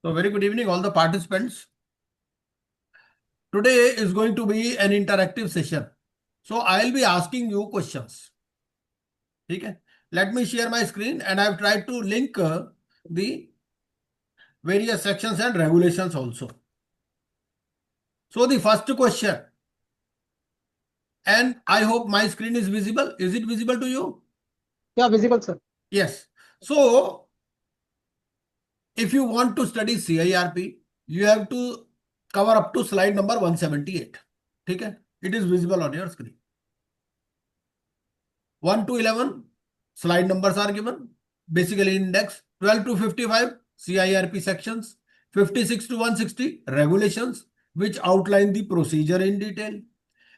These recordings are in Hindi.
So very good evening, all the participants. Today is going to be an interactive session. So I'll be asking you questions. Okay. Let me share my screen, and I've tried to link the various sections and regulations also. So the first question, and I hope my screen is visible. Is it visible to you? Yeah, visible, sir. Yes. So if you want to study CIRP, you have to cover up to slide number 178. Okay. It is visible on your screen. 1 to 11 slide numbers are given. Basically index 12 to 55 CIRP sections, 56 to 160 regulations which outline the procedure in detail,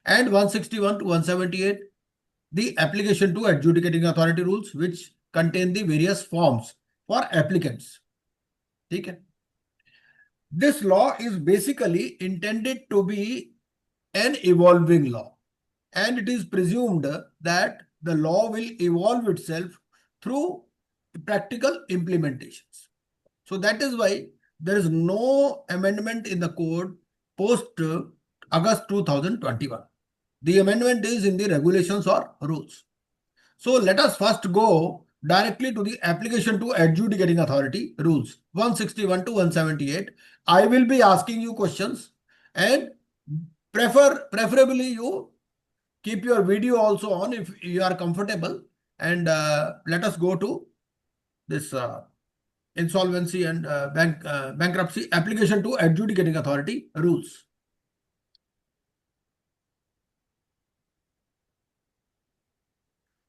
and 161 to 178 the application to adjudicating authority rules which contain the various forms for applicants. Okay. This law is basically intended to be an evolving law, and it is presumed that the law will evolve itself through practical implementations. So that is why there is no amendment in the code post August 2021. The amendment is in the regulations or rules. So let us first go directly to the application to adjudicating authority rules 161 to 178. I will be asking you questions, and preferably you keep your video also on if you are comfortable, and let us go to this insolvency and bankruptcy application to adjudicating authority rules.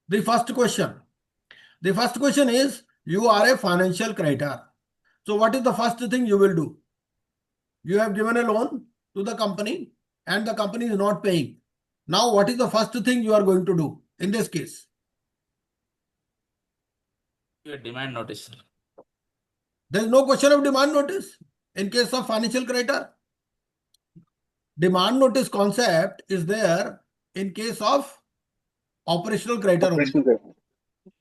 The first question is, you are a financial creditor. So what is the first thing you will do? You have given a loan to the company and the company is not paying. Now what is the first thing you are going to do in this case? Your demand notice. There is no question of demand notice in case of financial creditor. Demand notice concept is there in case of operational creditor only.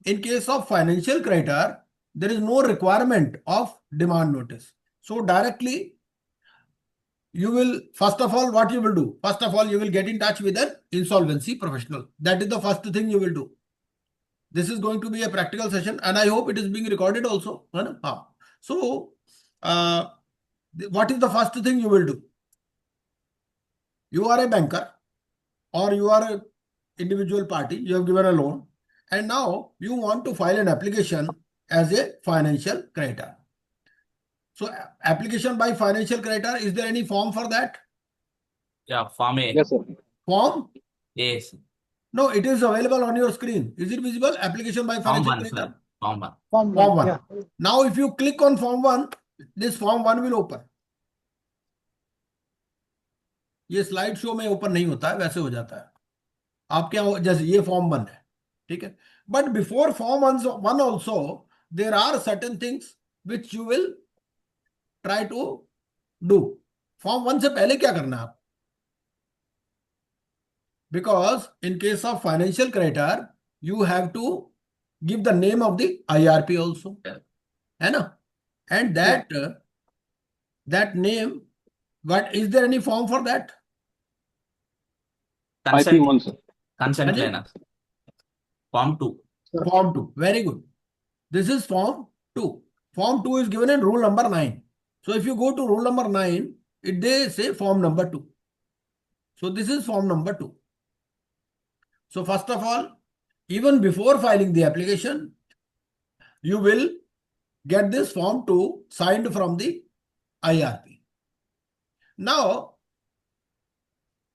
In case of financial creditor, there is no requirement of demand notice. So directly you will, first of all, what you will do? First of all, you will get in touch with an insolvency professional. That is the first thing you will do. This is going to be a practical session, and I hope it is being recorded also. So, what is the first thing you will do? You are a banker or you are an individual party, you have given a loan, and now you want to file an application as a financial creditor. So application by financial creditor, is there any form for that? Yeah, Form A. Yes, sir. Form? Yes. No, it is available on your screen. Is it visible? Application by Form financial 1, creditor. sir. Form 1. Form Form 1. 1. Yeah. Now if you click on form 1, this form 1 will open. ये स्लाइड शो में ओपन नहीं होता है, वैसे हो जाता है आपके यहाँ, जैसे ये फॉर्म 1 है, ठीक है. But before form 1 also there are certain things which you will try to do. Form 1 से पहले क्या करना है आप? Because in case of financial creditor, you have to give the name of the IRP also, है ना? And that name, what is there any form for that? Consent. IP1, sir. Consent Ajay? letter. Form 2. Form 2. Very good. This is form 2. Form 2 is given in rule number 9. So if you go to rule number 9, they say form number 2. So this is form number 2. So first of all, even before filing the application, you will get this form 2 signed from the IRP. Now,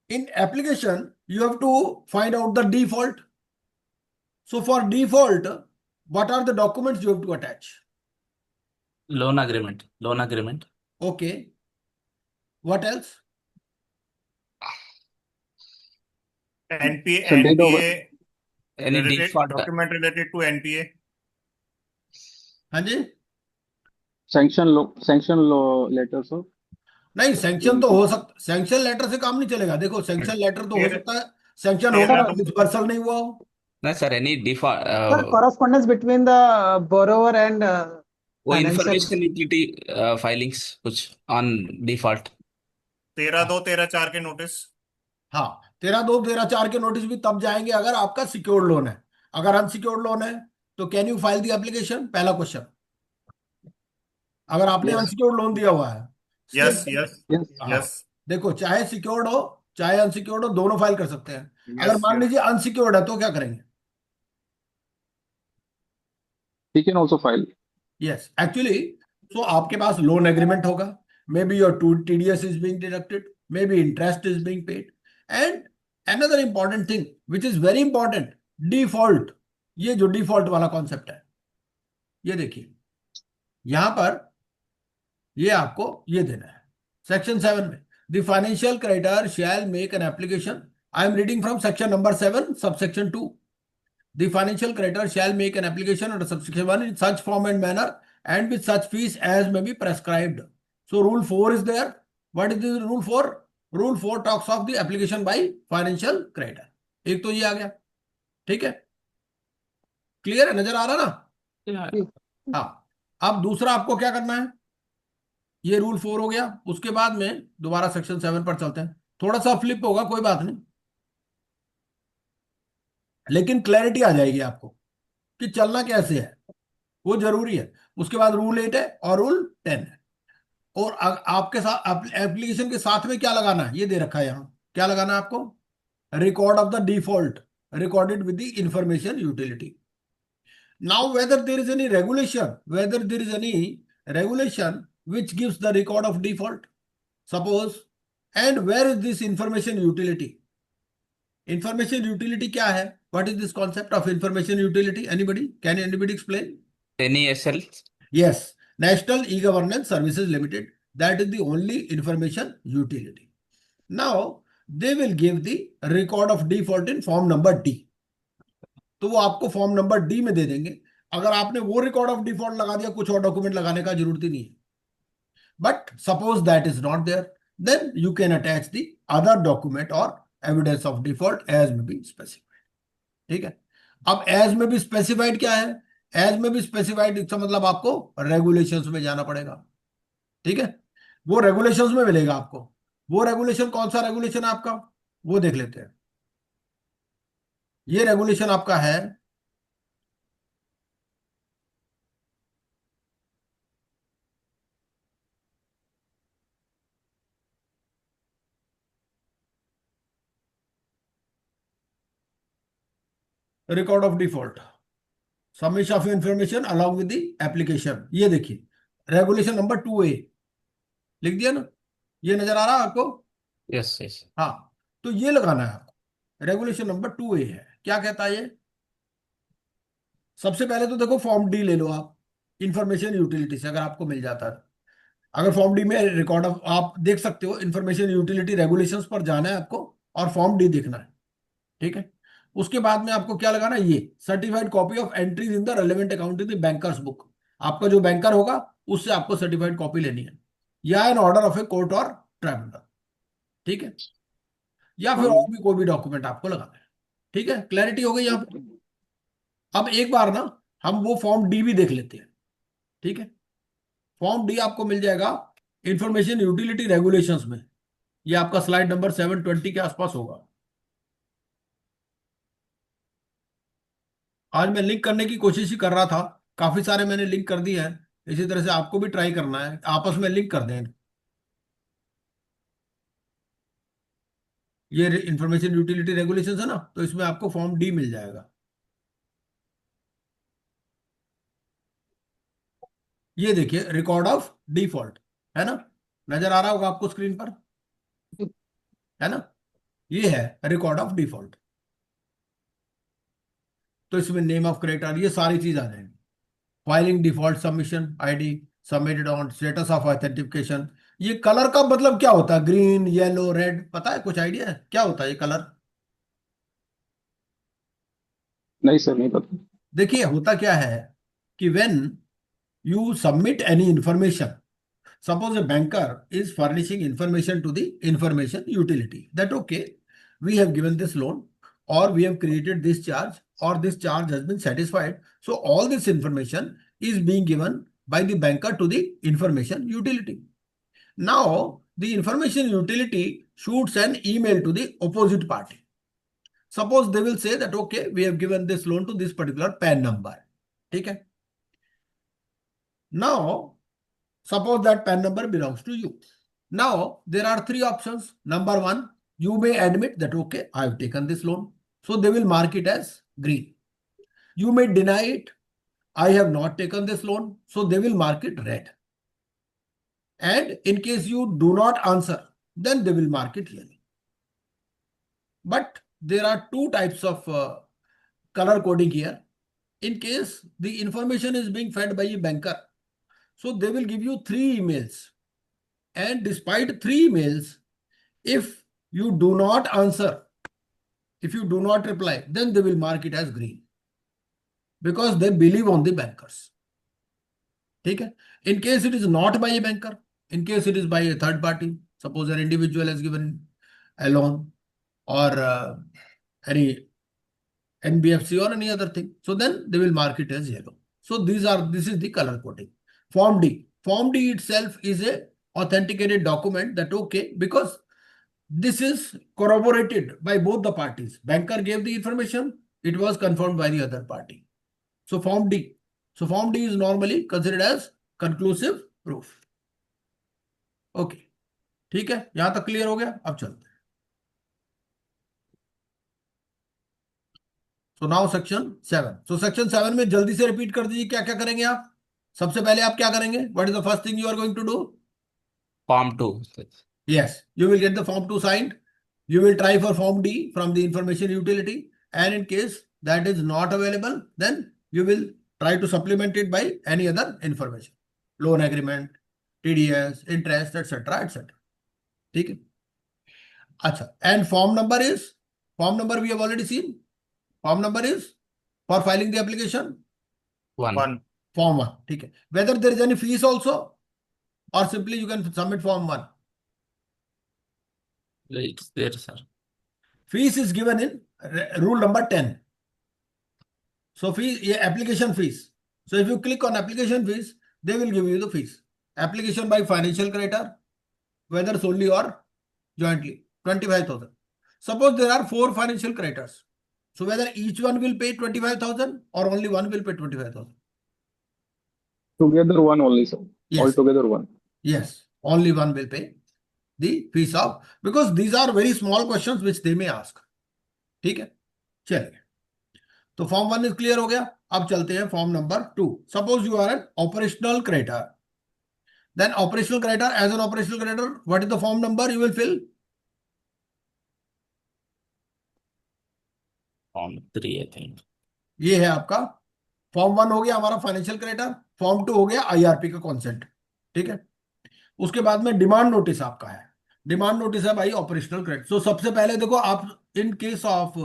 in application, you have to find out the default. So for default, what are the documents you have to attach? Loan agreement. Loan agreement. Okay. What else? NPA, So date of- NPA, Any default. document related to NPA. हाँ जी. Sanction letter, sir. नहीं, सैंक्शन तो हो सकता, सैंक्शन लेटर से काम नहीं चलेगा. देखो, सैंक्शन लेटर तो हो सकता है, सैंक्शन होगा, डिस्बर्सल नहीं हुआ हो. No, sir. Any default. Sir, correspondence between the borrower and वो Financial- इंफॉर्मेशन यूटिलिटी फाइलिंग्स कुछ ऑन डिफॉल्ट। 13/2 13/4 के नोटिस। हाँ, 13/2 13/4 के नोटिस भी तब जाएंगे अगर आपका सिक्योर्ड लोन है। अगर अनसिक्योर्ड लोन है तो can you file the application, पहला क्वेश्चन। अगर आपने Yes. अनसिक्योर्ड लोन दिया हुआ है, यस state- यस Yes. हाँ, यस देखो चाहे सिक्योर्ड हो चाहे अनसिक्योर्ड हो, दोनों फाइल कर सकते हैं। अगर यस मान लीजिए अनसिक्योर्ड है तो क्या करेंगे? He can also file. Yes, actually so आपके पास लोन एग्रीमेंट होगा, may be your to TDS is being deducted, may be interest is being paid, and another important thing which is very important, default. ये जो डिफॉल्ट वाला कॉन्सेप्ट है, ये देखिए यहां पर ये आपको ये देना है सेक्शन 7 में, the financial creditor shell make an application. I am reading from section number 7 subsection 2। The financial creditor shall make an application under subsection 1 in such form and manner and with such fees as may be prescribed. So rule 4 is there. What is the rule 4? Rule 4 talks of the application by financial creditor. एक तो ये आ गया, ठीक है, क्लियर है, नजर आ रहा ना? हाँ, अब दूसरा आपको क्या करना है, ये रूल 4 हो गया, उसके बाद में दोबारा सेक्शन 7 पर चलते हैं। थोड़ा सा फ्लिप होगा, कोई बात नहीं, लेकिन क्लैरिटी आ जाएगी आपको कि चलना कैसे है, वो जरूरी है। उसके बाद रूल 8 है और रूल 10 है। और आपके साथ एप्लीकेशन के साथ में क्या लगाना है, ये दे रखा है यहां, क्या लगाना है आपको? Record of the default recorded with the information utility. Now whether there is any regulation which gives the record of default, suppose, and where is this information utility? Information utility क्या है? What is this concept of information utility? Anybody? Can anybody explain? NESL. Yes, National E-Governance Services Limited. That is the only information utility. Now they will give the record of default in form number D. तो वो आपको फॉर्म नंबर डी में दे देंगे। अगर आपने वो रिकॉर्ड ऑफ डिफॉल्ट लगा दिया, कुछ और डॉक्यूमेंट लगाने का जरूरत ही नहीं है। But suppose that is not there, then you can attach the other document और evidence of default as may be specified. ठीक है, अब एज में भी स्पेसिफाइड क्या है? एज में भी स्पेसिफाइड इसका मतलब आपको रेगुलेशंस में जाना पड़ेगा। ठीक है, वो रेगुलेशंस में मिलेगा आपको। वो रेगुलेशन कौन सा रेगुलेशन है आपका, वो देख लेते हैं। ये रेगुलेशन आपका है record of default, submission of information along with the application. ये देखिए रेगुलेशन नंबर 2A लिख दिया ना, ये नजर आ रहा है आपको? Yes yes. हाँ, तो ये लगाना है आपको। रेगुलेशन नंबर 2A है, क्या कहता है ये? सबसे पहले तो देखो फॉर्म डी ले लो आप, इंफॉर्मेशन यूटिलिटी से अगर आपको मिल जाता है। अगर फॉर्म डी में रिकॉर्ड ऑफ, आप देख सकते हो इंफॉर्मेशन यूटिलिटी रेगुलेशंस पर जाना है आपको और फॉर्म डी देखना है। ठीक है, उसके बाद में आपको क्या लगाना है, ये certified copy of entries in the relevant account in the bankers book. आपका जो बैंकर होगा उससे आपको सर्टिफाइड कॉपी लेनी है, या an order of a court और ट्राइब्यूनल। ठीक है, या फिर और भी कोई भी डॉक्यूमेंट आपको लगाना है। ठीक है, क्लैरिटी हो गई यहाँ पे? अब एक बार ना हम वो फॉर्म डी भी देख लेते हैं। ठीक है, फॉर्म डी आपको मिल जाएगा इंफॉर्मेशन यूटिलिटी रेगुलेशंस में। ये आपका स्लाइड नंबर 720 के आसपास होगा। आज मैं लिंक करने की कोशिश ही कर रहा था, काफी सारे मैंने लिंक कर दिए हैं। इसी तरह से आपको भी ट्राई करना है, आपस में लिंक कर दें। ये इंफॉर्मेशन यूटिलिटी रेगुलेशंस है ना, तो इसमें आपको फॉर्म डी मिल जाएगा। ये देखिए रिकॉर्ड ऑफ डिफॉल्ट है ना, नजर आ रहा होगा आपको स्क्रीन पर, है ना? ये है रिकॉर्ड ऑफ डिफॉल्ट। तो इसमें नेम ऑफ क्रेडिटर, ये सारी चीज आ जाएंगी। Filing default submission ID, submitted on status of authentication. ये कलर का मतलब क्या होता है? ग्रीन, येलो, रेड, पता है? कुछ आइडिया है क्या होता है ये कलर? नहीं सर, नहीं पता। देखिए होता क्या है कि when you submit any information, suppose a banker is furnishing information to the information utility that okay, we have given this loan or we have created this charge or this charge has been satisfied, so all this information is being given by the banker to the information utility. Now, the information utility shoots an email to the opposite party. Suppose they will say that, okay, we have given this loan to this particular PAN number. Okay. Now, suppose that PAN number belongs to you. Now, there are three options. Number one, you may admit that, okay, I have taken this loan. So they will mark it as green. You may deny it. I have not taken this loan. So they will mark it red. And in case you do not answer, then they will mark it yellow. But there are two types of color coding here. In case the information is being fed by a banker, so they will give you 3 emails. And despite 3 emails, if you do not answer, if you do not reply, then they will mark it as green. Because they believe on the bankers. Okay? In case it is not by a banker, in case it is by a third party, suppose an individual has given a loan or any NBFC or any other thing, so then they will mark it as yellow. So this is the color coding. Form D. Form D itself is a authenticated document that, okay, because this is corroborated by both the parties. Banker gave the information, it was confirmed by the other party. So Form D. So Form D is normally considered as conclusive proof. Okay. ठीक है, यहां तक क्लियर हो गया. अब चलते हैं. So now section 7. So section 7 में जल्दी से रिपीट कर दीजिए क्या क्या करेंगे आप. सबसे पहले आप क्या करेंगे? What is the first thing you are going to do? Form 2. Yes, you will get the Form 2 signed. You will try for Form D from the information utility. And in case that is not available, then you will try to supplement it by any other information. Loan agreement, TDS, interest, etc. etc. ठीक है. अच्छा. And form number we have already seen. Form number is for filing the application. 1. Form 1. ठीक है. Whether there is any fees also or simply you can submit Form 1. It's there, sir. Fees is given in rule number 10. So fee, application fees. So if you click on application fees, they will give you the fees. Application by financial creditor, whether solely or jointly, 25,000. Suppose there are 4 financial creditors. So whether each one will pay 25,000 or only one will pay 25,000. Together one only, sir. Yes. Altogether one. Yes, only one will pay the fees of, because these are very small questions which they may ask. ठीक है, चलिए. तो फॉर्म 1 इज क्लियर हो गया. अब चलते हैं form number 2. Suppose you are an operational creditor. Then operational creditor, as an operational creditor, what is the form number you will fill? Form 3, I think. ये है आपका फॉर्म 1 हो गया हमारा फाइनेंशियल क्रेडिटर. फॉर्म 2 हो गया आईआरपी का कॉन्सेंट. ठीक है. उसके बाद में डिमांड नोटिस आपका है. डिमांड नोटिस है भाई ऑपरेशनल क्रेडिट. सो सबसे पहले देखो आप, in case of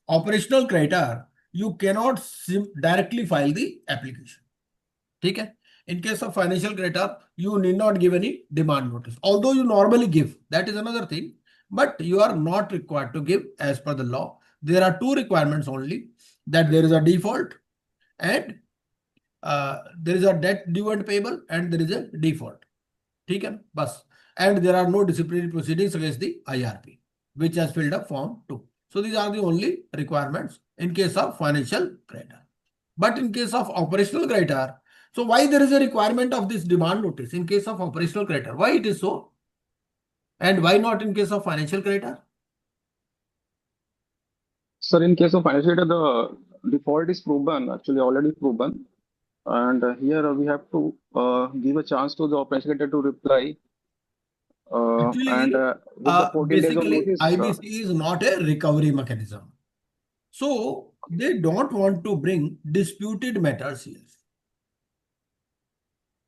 operational creditor you cannot directly file the application. ठीक है. In case of financial creditor, you need not give any demand notice. Although you normally give, that is another thing, but you are not required to give as per the law. There are 2 requirements only, that there is a default and there is a debt due and payable and there is a default. ठीक है, बस. And there are no disciplinary proceedings against the IRP, which has filled up form 2. So these are the only requirements in case of financial creditor. But in case of operational creditor, so why there is a requirement of this demand notice in case of operational creditor? Why it is so? And why not in case of financial creditor? Sir, in case of financial creditor, the default is proven, actually already proven. And here we have to give a chance to the operational creditor to reply. Actually, with the 14 days of basically, notice, IBC is not a recovery mechanism. So they don't want to bring disputed matters here.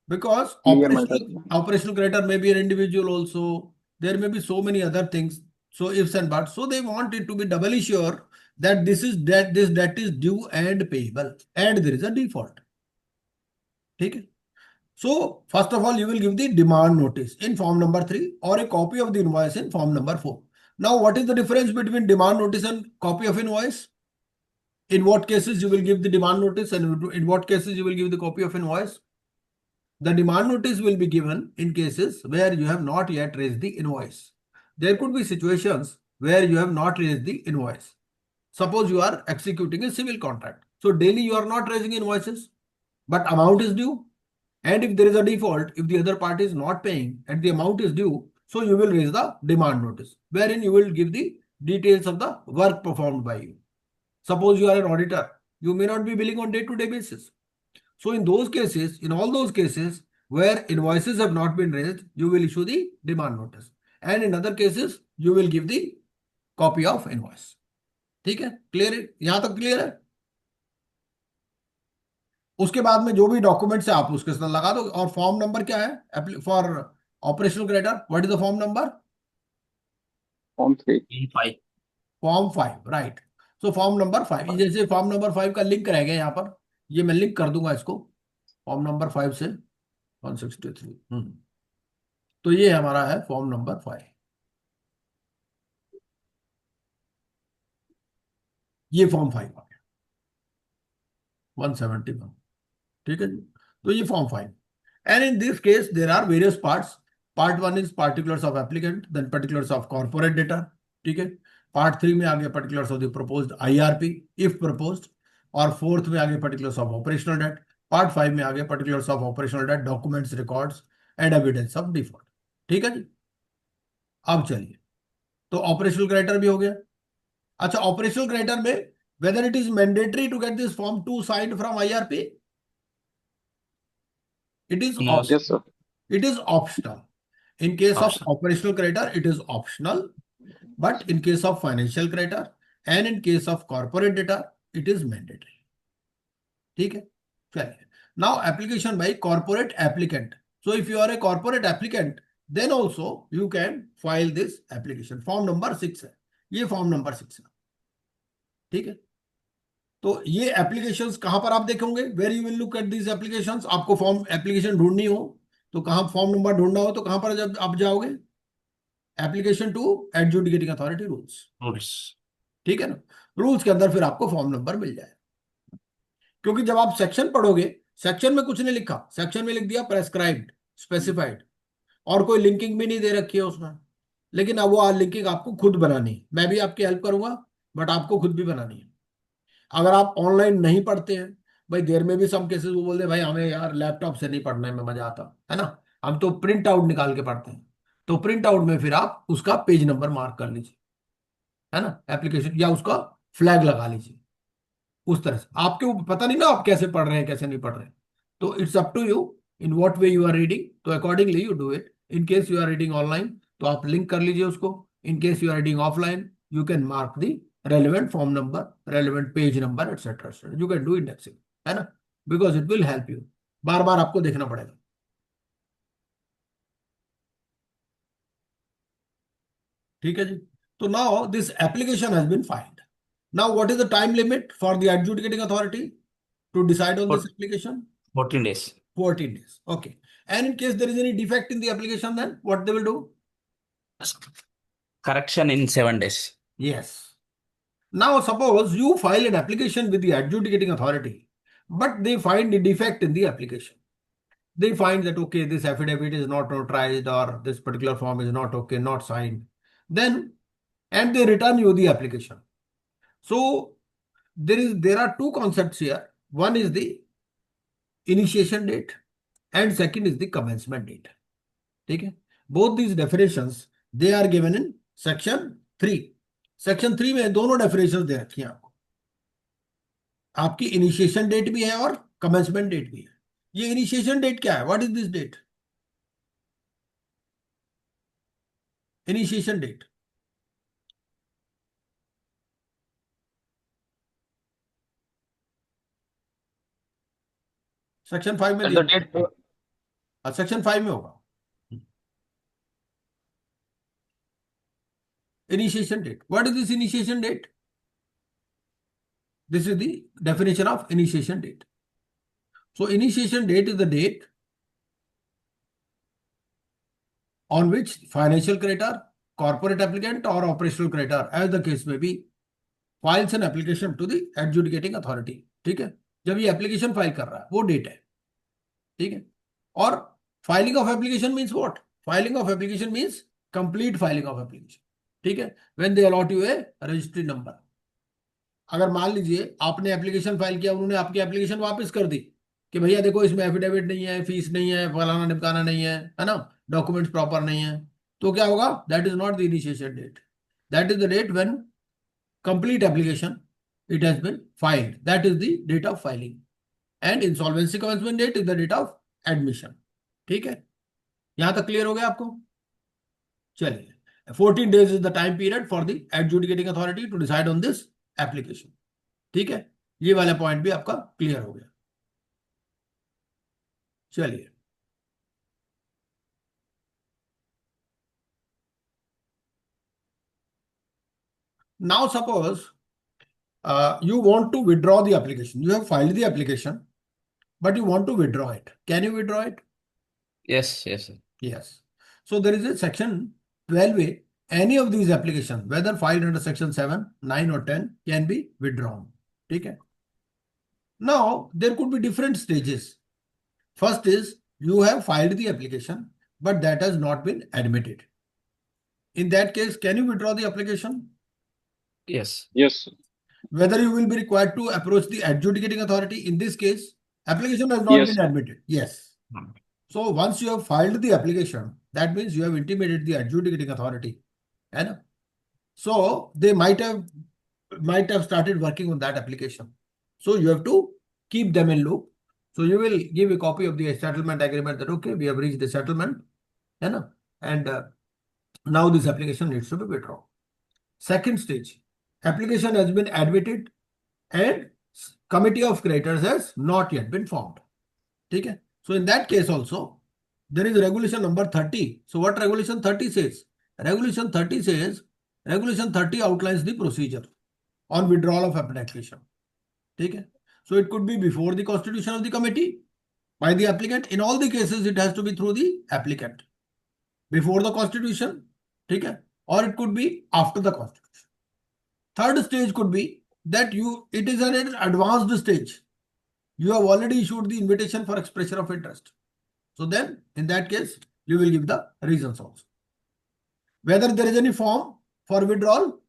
Because operational creditor may be an individual also. There may be so many other things. So ifs and buts. So they want it to be doubly sure that this debt is due and payable. And there is a default. Okay. So first of all, you will give the demand notice in form number 3 or a copy of the invoice in form number 4. Now, what is the difference between demand notice and copy of invoice? In what cases you will give the demand notice and in what cases you will give the copy of invoice? The demand notice will be given in cases where you have not yet raised the invoice. There could be situations where you have not raised the invoice. Suppose you are executing a civil contract. So daily you are not raising invoices, but amount is due. And if there is a default, if the other party is not paying and the amount is due, so you will raise the demand notice, wherein you will give the details of the work performed by you. Suppose you are an auditor, you may not be billing on day-to-day basis. So in those cases, in all those cases where invoices have not been raised, you will issue the demand notice. And in other cases, you will give the copy of invoice. ठीक है, क्लियर है, यहां तक क्लियर है। उसके बाद में जो भी डॉक्यूमेंट्स है आप उसके साथ लगा दो। और फॉर्म नंबर क्या है for operational creditor? What is the form number? Form 3. Five. Form 5, right. So form number 5, जैसे फॉर्म नंबर 5 का लिंक रहेगा यहाँ पर, ये मैं लिंक कर दूंगा इसको फॉर्म नंबर 5 से 163। तो ये हमारा है फॉर्म नंबर 5, ये फॉर्म 5 आ गया 171। ठीक है जी, तो ये form 5। And in this case there are various parts. Part 1 is particulars of applicant, then particulars of corporate debtor. ठीक है, पार्ट 3 में आगे particulars of the proposed IRP if proposed, और फोर्थ में आगे particulars of operational debt. Part 5 में आगे particulars of operational debt, documents, records and evidence of default. ठीक है जी, अब चलिए, तो ऑपरेशनल क्रेडिटर भी हो गया। अच्छा, ऑपरेशनल क्रेडिटर में whether it is mandatory to get this form 2 signed from IRP? It is No, optional. Yes, sir. It is optional. In case of Optional. operational creditor, it is optional. But in case of financial creditor and in case of corporate debtor, it is mandatory. ठीक है, चलिए। Now application by corporate applicant. So if you are a corporate applicant, then also you can file this application. Form number 6 है, ये form number 6 है। ठीक है, तो ये एप्लीकेशंस कहां पर आप देखेंगे? Where you will look at these applications. आपको फॉर्म एप्लीकेशन ढूंढनी हो तो कहां, फॉर्म नंबर ढूंढना हो तो कहां पर जब आप जाओगे? Application to adjudicating authority rules. Rules. ठीक है ना, रूल्स के अंदर फिर आपको फॉर्म नंबर मिल जाए। क्योंकि जब आप सेक्शन पढ़ोगे, सेक्शन में कुछ नहीं लिखा, सेक्शन में लिख दिया प्रेस्क्राइब्ड, स्पेसिफाइड, और कोई लिंकिंग भी नहीं दे रखी है उसमें। लेकिन अब वो लिंकिंग आपको खुद बनानी है। मैं भी आपकी हेल्प करूंगा, बट आपको खुद भी बनानी है। अगर आप ऑनलाइन नहीं पढ़ते हैं भाई, देर में भी सम केसेस वो बोलते हैं भाई हमें यार लैपटॉप से नहीं पढ़ने में मजा आता है ना, हम तो प्रिंट आउट निकाल के पढ़ते हैं। तो प्रिंट आउट में फिर आप उसका पेज नंबर मार्क कर लीजिए, है ना, एप्लीकेशन, या उसका फ्लैग लगा लीजिए। उस तरह से आपके ऊपर पता नहीं ना आप कैसे पढ़ रहे हैं कैसे नहीं पढ़ रहे हैं। तो it's up to you in what way you are reading, तो accordingly you do it. In case you are reading online तो आप लिंक कर लीजिए उसको। In case you are reading offline you can mark the relevant form number, relevant page number, etc. etc. You can do indexing, है ना, because it will help you. बार बार आपको देखना पड़ेगा। ठीक है जी, तो now this application has been filed. Now what is the time limit for the adjudicating authority to decide on this application? 14 days. 14 days. Okay. And in case there is any defect in the application, then what they will do? Correction in 7 days. Yes. Now, suppose you file an application with the adjudicating authority, but they find a defect in the application. They find that, okay, this affidavit is not notarized or this particular form is not okay, not signed. Then, and they return you the application. So, there are two concepts here. One is the initiation date and second is the commencement date. Okay? Both these definitions, they are given in section 3. Section 3 में दोनों डेफिनेशन दे रखी हैं आपको। आपकी इनिशिएशन डेट भी है और कमेंसमेंट डेट भी है। ये इनिशिएशन डेट क्या है? What is this date? Initiation date section 5 में सेक्शन 5 में होगा initiation date. What is this initiation date? This is the definition of initiation date. So initiation date is the date on which financial creditor, corporate applicant or operational creditor, as the case may be, files an application to the adjudicating authority. ठीक है, जब ये एप्लीकेशन फाइल कर रहा है वो डेट है। ठीक है, Or filing of application means what? Filing of application means complete filing of application. ठीक है, when they allot you a registry number. अगर मान लीजिए आपने एप्लीकेशन फाइल किया, उन्होंने आपकी एप्लीकेशन वापस कर दी कि भैया देखो इसमें एफिडेविट नहीं है, फीस नहीं है, फलाना निपकाना नहीं है ना, डॉक्यूमेंट्स प्रॉपर नहीं है, तो क्या होगा? That is not the initiation date, that is the date when complete application it has been filed, that is the date of filing, and insolvency commencement date is the date of admission. ठीक है, यहां तक क्लियर हो गया आपको? चलिए, 14 days is the time period for the adjudicating authority to decide on this application. ठीक है, ये वाला पॉइंट भी आपका क्लियर हो गया. चलिए, now suppose you want to withdraw the application. You have filed the application, but you want to withdraw it. Can you withdraw it? Yes, yes, sir. Yes. So there is a section 12A. Any of these applications, whether filed under section 7, 9 or 10, can be withdrawn. Okay. Now, there could be different stages. First is you have filed the application, but that has not been admitted. In that case, can you withdraw the application? Yes. Yes. Whether you will be required to approach the adjudicating authority. In this case, application has not Yes. been admitted. Yes. Hmm. So once you have filed the application, that means you have intimated the adjudicating authority. And so they might have started working on that application. So you have to keep them in loop. So you will give a copy of the settlement agreement that okay, we have reached the settlement, and now this application needs to be withdrawn. Second stage, application has been admitted and committee of creditors has not yet been formed. Okay. So in that case also, there is regulation number 30. So what regulation 30 says? Regulation 30 says, regulation 30 outlines the procedure on withdrawal of application. Okay. So it could be before the constitution of the committee by the applicant. In all the cases, it has to be through the applicant. Before the constitution, okay, or it could be after the constitution. Third stage could be that it is an advanced stage. You have already issued the invitation for expression of interest. So then, in that case, you will give the reasons also. Whether there is any form for withdrawal?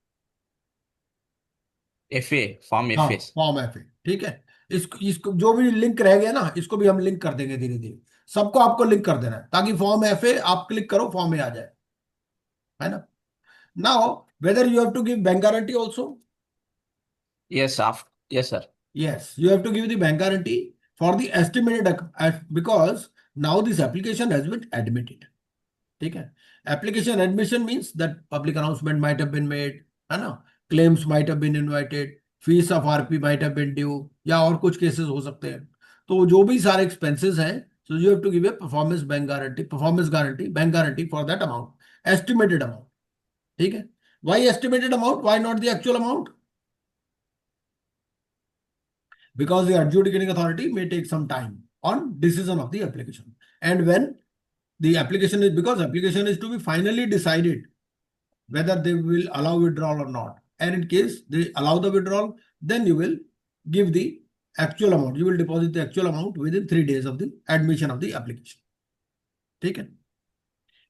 FA, Form हाँ, FA. Form F A. ठीक है, इसको जो भी लिंक रह गया ना, इसको भी हम लिंक कर देंगे धीरे धीरे. सबको आपको लिंक कर देना है ताकि फॉर्म एफ ए आप क्लिक करो, फॉर्म ए आ जाए, है ना. Now whether you have to give bank guarantee also. Yes, yes, sir. Yes, you have to give the bank guarantee for the estimated because now this application has been admitted. Okay. Application admission means that public announcement might have been made, है ना, claims might have been invited, fees of RP might have been due, या और कुछ cases हो सकते हैं. तो जो भी सारे expenses हैं, so you have to give a performance guarantee, bank guarantee for that amount, estimated amount. ठीक है. Why estimated amount? Why not the actual amount? Because the adjudicating authority may take some time on decision of the application. And when the application is, because application is to be finally decided whether they will allow withdrawal or not. And in case they allow the withdrawal, then you will give the actual amount. You will deposit the actual amount within 3 days of the admission of the application. Okay.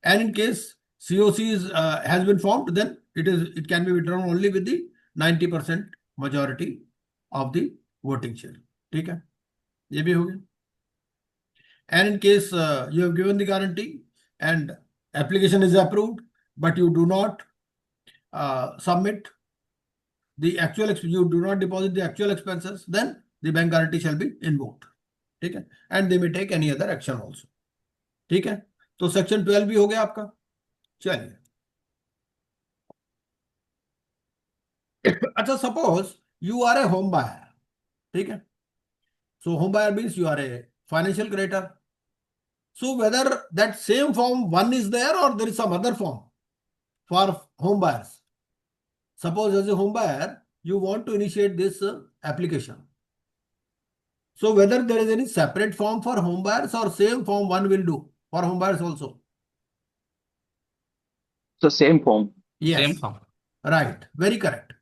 And in case COC has been formed, then it can be withdrawn only with the 90% majority of the voting share. ठीक है, ये भी हो गया. And in case you have given the guarantee and application is approved, but you do not submit the actual, you do not deposit the actual expenses, then the bank guarantee shall be invoked. ठीक है, and they may take any other action also. ठीक है, तो सेक्शन 12 भी हो गया आपका. चलिए, अच्छा, suppose you are a home buyer. ठीक है, so home buyer means you are a financial creditor. So whether that same form 1 is there or there is some other form for home buyers. Suppose as a home buyer, you want to initiate this application. So whether there is any separate form for home buyers or same form 1 will do for home buyers also. The same form. Yes. Same form. Right. Very correct.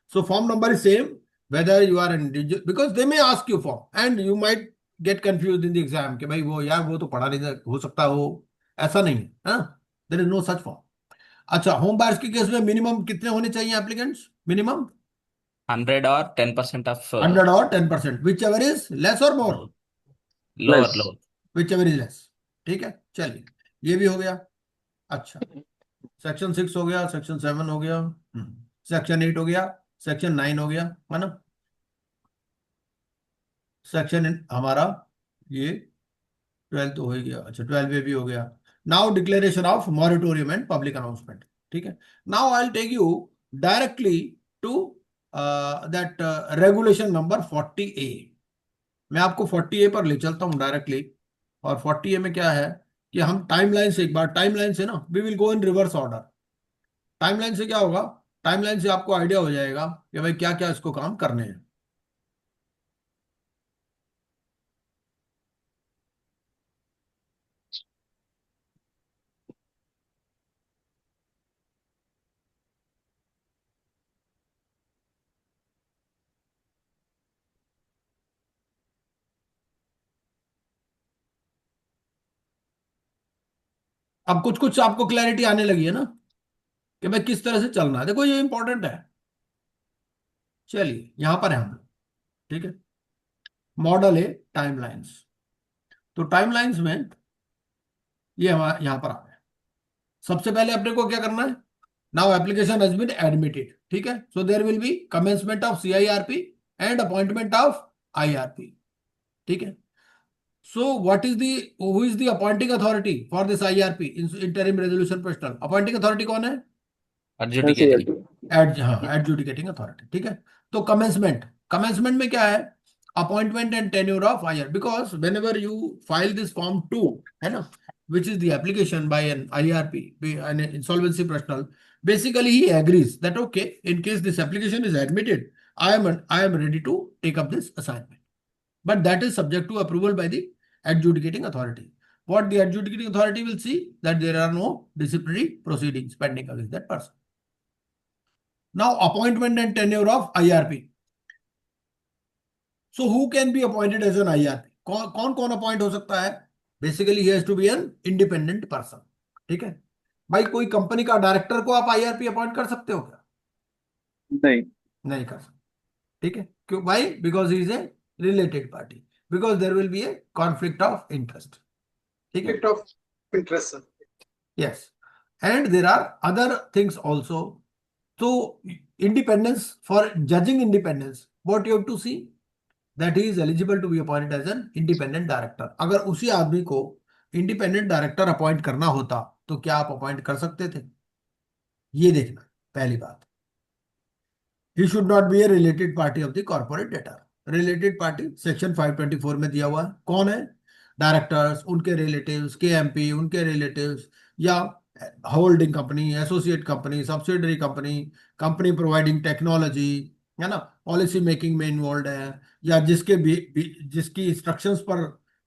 So form number is same. Whether you are an individual, because they may ask you form and you might get confuse in the exam कि भाई वो यार वो तो पढ़ा नहीं हो सकता हो, ऐसा नहीं है, हाँ, there is no such form. अच्छा, होम बायर्स के केस में मिनिमम कितने होने चाहिए एप्लीकेंट्स? मिनिमम 100 और 10% of 100 और 10%, विच एवर इज लेस और मोर, lower, Less. lower. Which ever is less. ठीक है, चलिए, ये भी हो गया। अच्छा, सेक्शन 6 हो गया, सेक्शन 7 हो गया, सेक्शन 8 हो गया, सेक्शन 9 हो गया, है ना। सेक्शन हमारा ये 12 तो हो ही गया। अच्छा, 12 में भी हो गया। Now declaration of moratorium and public announcement. ठीक है, now I will take you directly to that regulation number 40A। मैं आपको 40A पर ले चलता हूं डायरेक्टली। और 40A में क्या है कि हम टाइमलाइन से, एक बार टाइमलाइन से ना, we will go in reverse order. Timeline से क्या होगा, टाइमलाइन से आपको आइडिया हो जाएगा कि भाई क्या क्या इसको काम करने हैं। अब कुछ कुछ आपको क्लैरिटी आने लगी है ना कि भाई किस तरह से चलना है। देखो ये इंपॉर्टेंट है। चलिए, यहां पर है हम लोग। ठीक है, मॉडल है टाइमलाइंस। तो टाइमलाइंस में ये हमारा यहां पर आ गया। सबसे पहले अपने को क्या करना है, now application has been admitted. ठीक है, so there will be commencement of CIRP and appointment of IRP। ठीक है, so what is the, who is the appointing authority for this IRP, interim resolution personal? appointing authority कौन है? Adjudicating. NCLT. हाँ, एडजुडिकेटिंग अथॉरिटी। ठीक है, तो कमेंसमेंट, कमेंसमेंट में क्या है, appointment and tenure of IR, because when ever you file this form 2, है ना, which is the application by an IRP, an insolvency professional, basically he agrees that okay, in case this application is admitted, I am ready to take up this assignment, but that is subject to approval by the adjudicating authority. What the adjudicating authority will see, that there are no disciplinary proceedings pending against that person. Now, appointment and tenure of IRP. So, who can be appointed as an IRP? कौन कौन अपॉइंट हो सकता है? Basically he has to be an independent person. ठीक है, भाई कोई कंपनी का डायरेक्टर को आप IRP अपॉइंट कर सकते हो क्या? नहीं. नहीं कर सकते। ठीक है, क्यों भाई? Because he is a related party, because there will be a conflict of interest. ठीक है, Conflict of interest, sir. yes, and there are other things also. So independence, for judging independence, what you have to see, that he is eligible to be appointed as an independent director। अगर उसी आदमी को इंडिपेंडेंट डायरेक्टर अपॉइंट करना होता तो क्या आप अपॉइंट कर सकते थे? ये देखना, पहली बात। ही should not B A related party of the corporate debtor. Related party section 524 में दिया हुआ है, कौन है? डायरेक्टर्स, उनके रिलेटिव्स, KMP उनके रिलेटिव्स, या holding company, associate company, subsidiary company, company providing technology, है ना, पॉलिसी मेकिंग में इन्वॉल्व है, या जिसकी इंस्ट्रक्शंस पर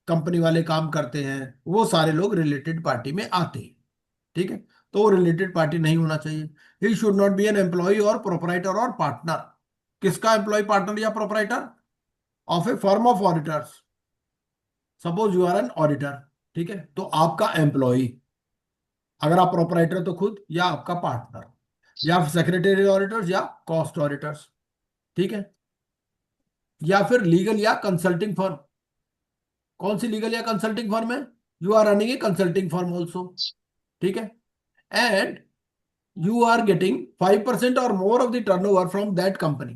कंपनी वाले काम करते हैं, वो सारे लोग रिलेटेड पार्टी में आते हैं। ठीक है, तो वो रिलेटेड पार्टी नहीं होना चाहिए। He should not be an employ और प्रोपराइटर और पार्टनर। किसका एम्प्लॉय, पार्टनर या proprietor? Of a firm of auditors. Suppose you are an auditor. ठीक है, तो आपका एम्प्लॉय, अगर आप प्रोपराइटर तो खुद, या आपका पार्टनर, या सेक्रेटरी ऑडिटर्स, या कॉस्ट ऑडिटर्स। ठीक है, या फिर लीगल या कंसल्टिंग फर्म। कौन सी लीगल या कंसल्टिंग फर्म है? You are running a consulting firm also. ठीक है, and you are getting 5% or more of the turnover from that company।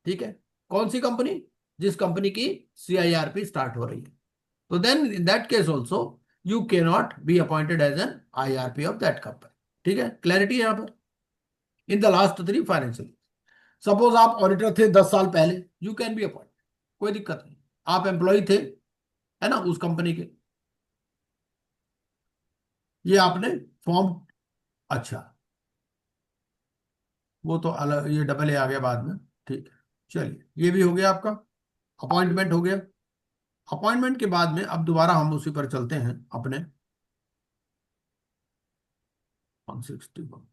ठीक है, कौन सी कंपनी? जिस कंपनी की CIRP स्टार्ट हो रही है। तो then in that case also you can not be appointed as an IRP of that company. ठीक है, क्लैरिटी है यहाँ पर? In the last 3 financial, suppose आप ऑडिटर थे 10 साल पहले, यू कैन बी अपॉइंटेड, कोई दिक्कत नहीं। आप एम्प्लॉय थे, है ना, उस कंपनी के, ये आपने फॉर्म, अच्छा, वो तो अलग, ये AA आ गया बाद में। ठीक है, चलिए, ये भी हो गया आपका, अपॉइंटमेंट हो गया। अपॉइंटमेंट के बाद में अब दोबारा हम उसी पर चलते हैं अपने 161।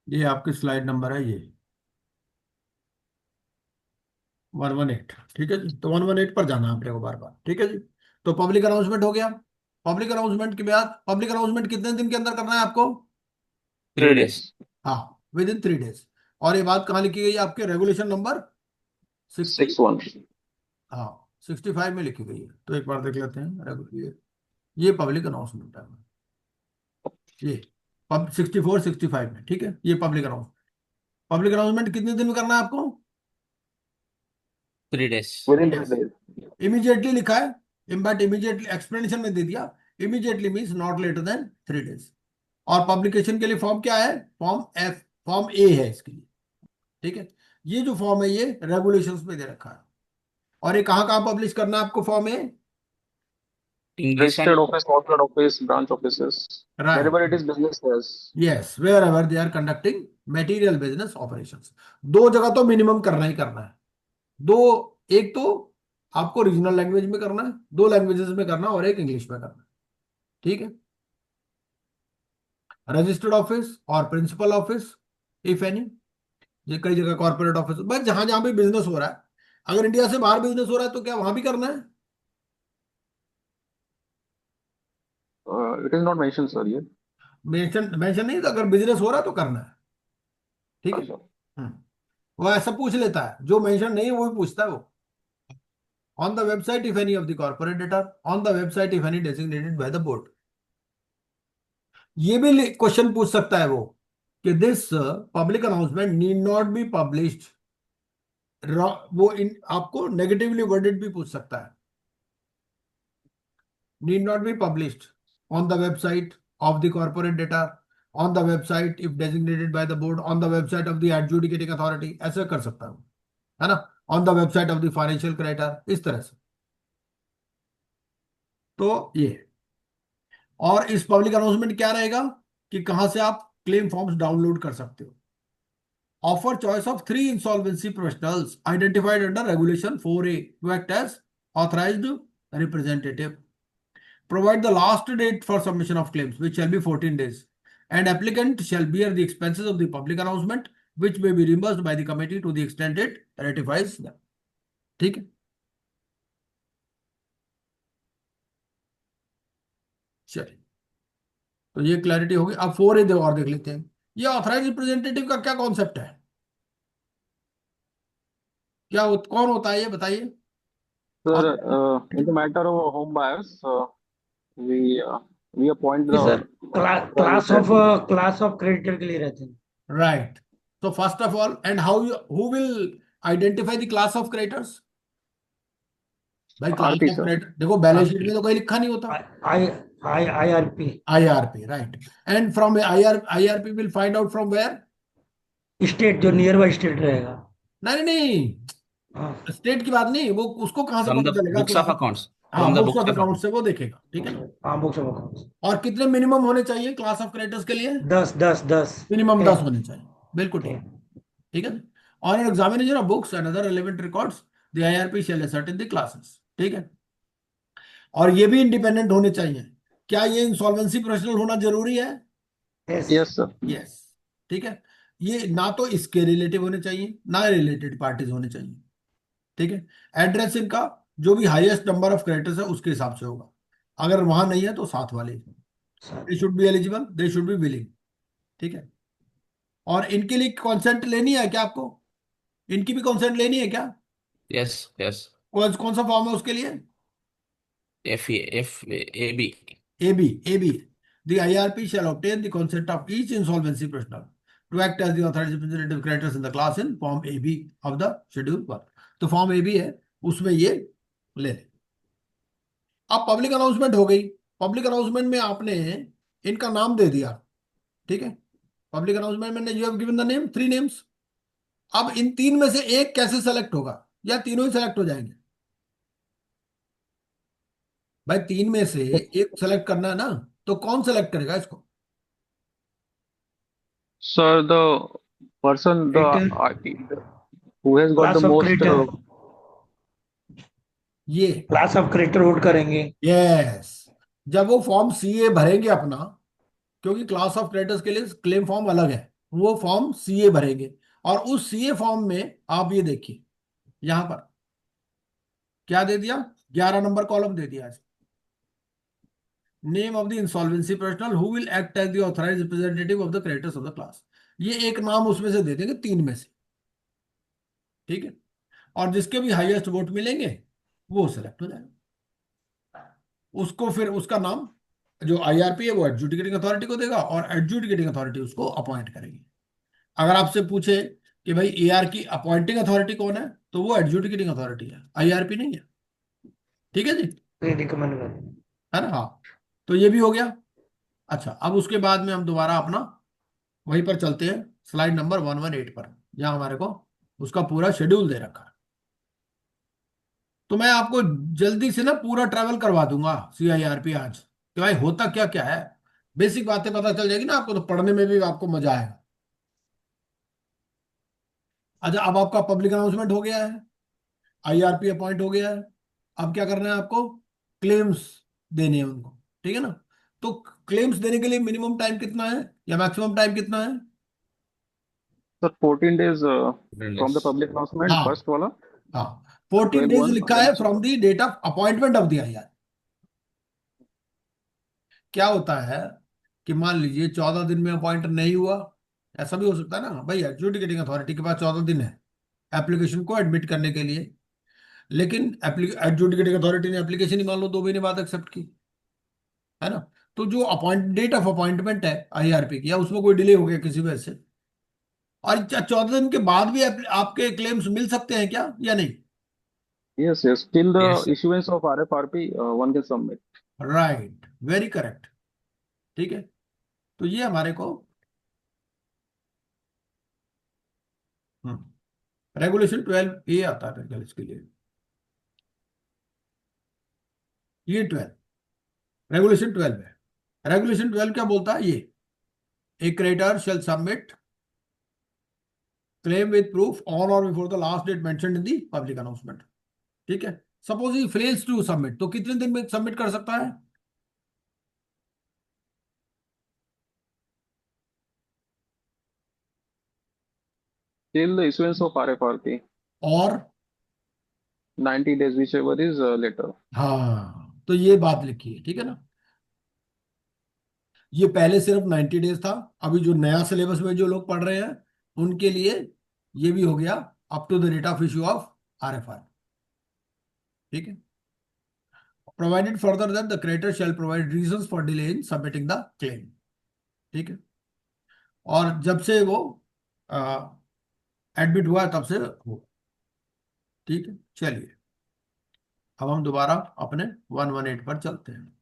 ये आपकी स्लाइड नंबर है ये 118। ठीक है जी, तो 118 पर जाना है अपने को बार बार। ठीक है जी, तो पब्लिक अनाउंसमेंट हो गया। पब्लिक अनाउंसमेंट के बाद पब्लिक अनाउंसमेंट कितने दिन के अंदर करना है आपको? 3 days. हाँ, विद इन 3 डेज। और ये बात कहाँ लिखी गई है? आपके रेगुलेशन नंबर 60, 6-1. हाँ 65 में लिखी गई है। तो एक बार देख लेते हैं। ये पब्लिक अनाउंसमेंट है, ये 64 65 में। ठीक है, ये पब्लिक अनाउंसमेंट। पब्लिक अनाउंसमेंट कितने दिन में करना है आपको? 3 days. Within Yes. 3 days. Immediately लिखा है, बट इमीडिएटली एक्सप्लेनेशन में दे दिया। Immediately means not later than 3 days. और पब्लिकेशन के लिए फॉर्म क्या है? फॉर्म ए है इसके लिए। ठीक है, ये जो फॉर्म है ये रेगुलेशंस में दे रखा है। और ये कहाँ कहाँ पब्लिश करना है आपको form A? English Registered and office, corporate office, branch offices, right, wherever it is business as. Yes, wherever they are conducting material business operations. दो जगह तो मिनिमम करना ही करना है। दो, एक तो आपको रीजनल लैंग्वेज में करना है, दो लैंग्वेजेस में करना है, और एक इंग्लिश में करना है। ठीक है, रजिस्टर्ड ऑफिस और प्रिंसिपल ऑफिस इफ एनी। ये कई जगह कॉर्पोरेट ऑफिस, बस जहां जहां भी बिजनेस हो रहा है। अगर इंडिया से बाहर बिजनेस हो रहा है तो क्या वहां भी करना है? It is not mentioned, sir. Here. Mention mention नहीं, तो अगर बिजनेस हो रहा है तो करना है। ठीक है। अच्छा. हम्म, वो ऐसा पूछ लेता है, जो मेंशन नहीं है वो भी पूछता है वो। On the website if any of the corporate data, on the website if any designated by the board. ये भी क्वेश्चन पूछ सकता है वो कि this public announcement need not be published. वो आपको नेगेटिवली वर्डेड भी पूछ सकता है। Need not be published on the website of the corporate data, on the website if designated by the board, on the website of the adjudicating authority, ऐसे कर सकता हूं, है ना, on the website of the financial creditor, इस तरह से। तो ये, और इस पब्लिक अनाउंसमेंट क्या रहेगा कि कहां से आप क्लेम फॉर्म्स डाउनलोड कर सकते हो। Offer choice of 3 insolvency professionals identified under regulation 4A to act as authorised representative. Provide the last date for submission of claims, which shall be 14 days, and applicant shall bear the expenses of the public announcement, which may be reimbursed by the committee to the extent it ratifies them. ठीक है, चलिए, तो ये क्लैरिटी होगी। अब 4A और देख लेते हैं। ये ऑथराइज रिप्रेजेंटेटिव का क्या कॉन्सेप्ट है? कौन होता है ये बताइए। Sir, in the matter of home buyers, we appoint जी the sir, class of creditor के लिए रहते हैं। राइट, तो first of all, and who will identify the class of creditors? भाई class RP, of sir. Creditor देखो, बैलेंस शीट में तो कहीं लिखा नहीं होता। I I IRP, IRP, right? And from IRP will find out from where? State जो नियर बाई स्टेट रहेगा। नहीं नहीं, हाँ, स्टेट की बात नहीं, वो उसको कहाँ से From पता the चलेगा books of क्लास? accounts. हाँ, From the books books of of account accounts. से वो देखेगा। ठीक है ना? हाँ, बुक्स ऑफ अकाउंट्स। और कितने मिनिमम होने चाहिए क्लास ऑफ क्रेडिटर्स के लिए? 10 मिनिमम 10 10 होने चाहिए, बिल्कुल ठीक। 10। ठीक है, on an examination of books and other relevant records the IRP shall ascertain the classes. ठीक है, और ये भी इंडिपेंडेंट होने चाहिए। क्या ये इंसॉल्वेंसी प्रोफेशनल होना जरूरी है? Yes, sir. यस, ठीक है। ये ना तो इसके रिलेटिव होने चाहिए, ना रिलेटेड पार्टीज होने चाहिए। ठीक है, एड्रेस इनका जो भी हाईएस्ट नंबर ऑफ क्रेडिटर्स है उसके हिसाब से होगा। अगर वहां नहीं है तो साथ वाले, they should be eligible, they should be willing. ठीक है, और इनके लिए कॉन्सेंट लेनी है क्या आपको? इनकी भी कॉन्सेंट लेनी है क्या? Yes, yes. कौन कौन सा फॉर्म है उसके लिए? FAB. AB. The IRP shall obtain the consent of each insolvency professional to act as the authorized representative creditors in the class in Form AB of the Schedule 1. तो फॉर्म AB है, उसमें ये ले लें। अब पब्लिक अनाउंसमेंट हो गई। पब्लिक अनाउंसमेंट में आपने इनका नाम दे दिया। ठीक है, पब्लिक अनाउंसमेंट में you have given the name, 3 names. अब इन 3 में से एक कैसे सेलेक्ट होगा, या तीनों ही सेलेक्ट हो जाएंगे? भाई 3 में से एक सेलेक्ट करना है ना, तो कौन सेलेक्ट करेगा इसको? Sir, the person who has got the class of most. Creditor, ये क्लास ऑफ क्रेडिटर वोट करेंगे। यस, जब वो फॉर्म CA भरेंगे अपना क्योंकि क्लास ऑफ क्रेडिटर्स के लिए क्लेम फॉर्म अलग है, वो फॉर्म सीए भरेंगे। और उस सीए फॉर्म में आप ये देखिए यहां पर क्या दे दिया, 11 नंबर कॉलम दे दिया, name of the insolvency professional who will act as the authorised representative of the creditors of the class. ये एक नाम उसमें से दे देंगे, तीन में से, ठीक है। और जिसके भी हाईएस्ट वोट मिलेंगे वो सिलेक्ट हो जाएगा, उसको फिर उसका नाम जो आईआरपी है वो एडजुडिकेटिंग अथॉरिटी को देगा और एडजुडिकेटिंग अथॉरिटी उसको अपॉइंट करेगी। अगर आपसे पूछे कि भाई एआर की अपॉइंटिंग अथॉरिटी कौन है, तो वो एडजुडिकेटिंग अथॉरिटी है, आईआरपी नहीं है, ठीक है जी, रिकमेंड कर। है ना। हाँ, तो ये भी हो गया। अच्छा, अब उसके बाद में हम दोबारा अपना वहीं पर चलते हैं, स्लाइड नंबर 118 पर, जहां हमारे को उसका पूरा शेड्यूल दे रखा है। तो मैं आपको जल्दी से ना पूरा ट्रैवल करवा दूंगा सीआईआरपी आज, कि भाई होता क्या क्या है, बेसिक बातें पता चल जाएगी ना आपको, तो पढ़ने में भी आपको मजा आएगा। अच्छा, अब आपका पब्लिक अनाउंसमेंट हो गया है, आईआरपी अपॉइंट हो गया है, अब क्या करना है आपको, क्लेम्स देने हैं उनको, ठीक है ना। तो क्लेम्स देने के लिए मिनिमम टाइम कितना है या मैक्सिमम टाइम कितना है? Sir 14 days from the Yes. public announcement, हाँ first वाला, हाँ, 14 डेज 12/1, लिखा then है from the date of appointment of the IR. क्या होता है कि मान लीजिए 14 दिन में अपॉइंट नहीं हुआ, ऐसा भी हो सकता है ना भाई, एडजुडिकेटिंग अथॉरिटी के पास 14 दिन है एप्लीकेशन को एडमिट करने के लिए, लेकिन एडजुडिकेटिंग अथॉरिटी ने एप्लीकेशन ही मान लो 2 महीने बाद एक्सेप्ट की, है ना। तो जो अपॉइंट डेट ऑफ अपॉइंटमेंट है आईआरपी की, या उसमें कोई डिले हो गया किसी वजह से, और 14 दिन के बाद भी आपके क्लेम्स मिल सकते हैं क्या या नहीं? yes, yes, till the Yes. issuance of RFRP, one can submit. Right, very correct, ठीक है। तो ये हमारे को रेगुलेशन 12 ए आता है मेरे ख्याल इसके लिए, ये 12 है। रेगुलेशन 12 क्या बोलता है ये, a creditor shall submit claim with proof on or before the last date mentioned in the public announcement, ठीक है। Suppose he fails to submit, तो कितने दिन में सबमिट कर सकता है? Till the issuance of RFRP, और 90 days, whichever is later. हाँ, तो ये बात लिखी है, ठीक है ना। ये पहले सिर्फ 90 डेज था, अभी जो नया सिलेबस में जो लोग पढ़ रहे हैं उनके लिए ये भी हो गया up to the date of issue of RFR, ठीक है। Provided further that the creditor shall provide reasons for delay in submitting the claim, ठीक है। और जब से वो एडमिट हुआ है तब से हो, ठीक है। चलिए, अब हम दोबारा अपने 118 पर चलते हैं।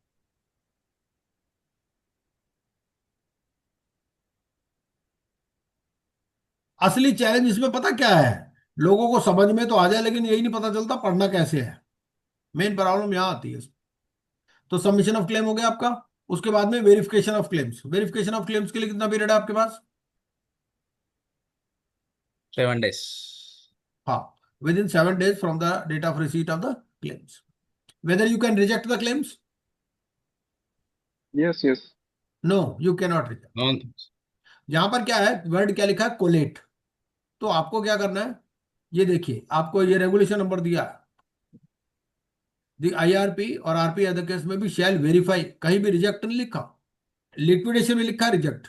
असली चैलेंज इसमें पता क्या है, लोगों को समझ में तो आ जाए लेकिन यही नहीं पता चलता पढ़ना कैसे है, मेन प्रॉब्लम यहाँ आती है। तो सबमिशन ऑफ क्लेम हो गया आपका, उसके बाद में verification of claims, verification of claims के लिए कितना पीरियड है आपके पास? 7 days. हाँ, within 7 days from the date of receipt of the claims, whether you can reject the claims? Yes, yes. No, you can not reject. No. यहां पर क्या है, वर्ड क्या लिखा है, कोलेट। तो आपको क्या करना है, ये देखिए आपको ये रेगुलेशन नंबर दिया, द आईआरपी और आरपी अदर केस में भी शैल वेरीफाई, कहीं भी रिजेक्ट नहीं लिखा, लिक्विडेशन में लिखा reject,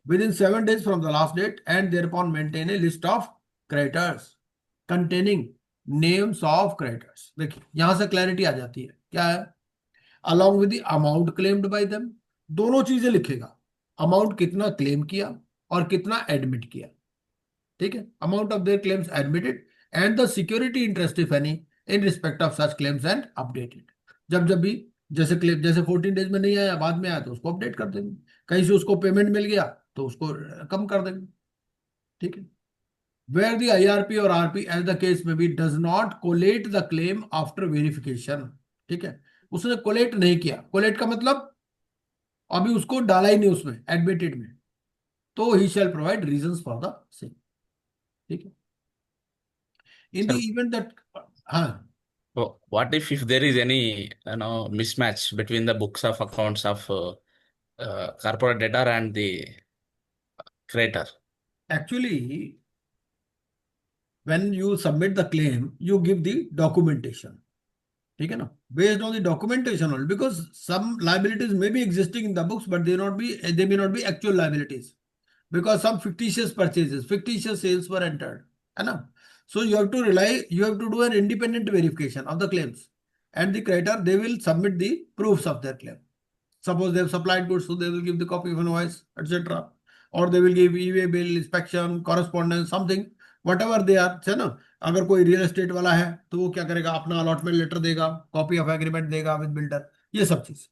within 7 days from the last date and thereupon maintain a list of creditors containing names of creditors। देखिए यहां से क्लैरिटी आ जाती है, क्या है, along with the amount claimed by them, दोनों चीजें लिखेगा, अमाउंट कितना क्लेम किया और कितना एडमिट किया, ठीक है। Amount of their claims admitted and the security interest if any in respect of such claims and updated. जब जब भी जैसे क्लेम, जैसे 14 डेज में नहीं आया बाद में आया तो उसको अपडेट कर देंगे, कहीं से उसको पेमेंट मिल गया तो उसको कम कर देंगे, ठीक है। वेयर द आईआरपी और आरपी एज द केस में भी does not collate the claim after verification, ठीक है। उसने कोलेट नहीं किया, कोलेट का मतलब अभी उसको डाला ही नहीं उसमें एडमिटेड में, तो he shall provide reasons for the same, ठीक है। In the Sir, event that, हाँ, what if there is any mismatch between the books of accounts of corporate debtor and the creditor. Actually, when you submit the claim, you give the documentation. ठीक है ना? Based on the documentation only, because some liabilities may be existing in the books, but they may not be actual liabilities, because some fictitious purchases, fictitious sales were entered, है ना? So you have to do an independent verification of the claims, and the creditor, they will submit the proofs of their claim. Suppose they have supplied goods, so they will give the copy of invoice, etc. Or they will give e-way bill, inspection, correspondence, something, whatever they are, है ना? अगर कोई रियल एस्टेट वाला है तो वो क्या करेगा, अपना अलॉटमेंट लेटर देगा, कॉपी ऑफ एग्रीमेंट देगा विद बिल्डर, ये सब चीज.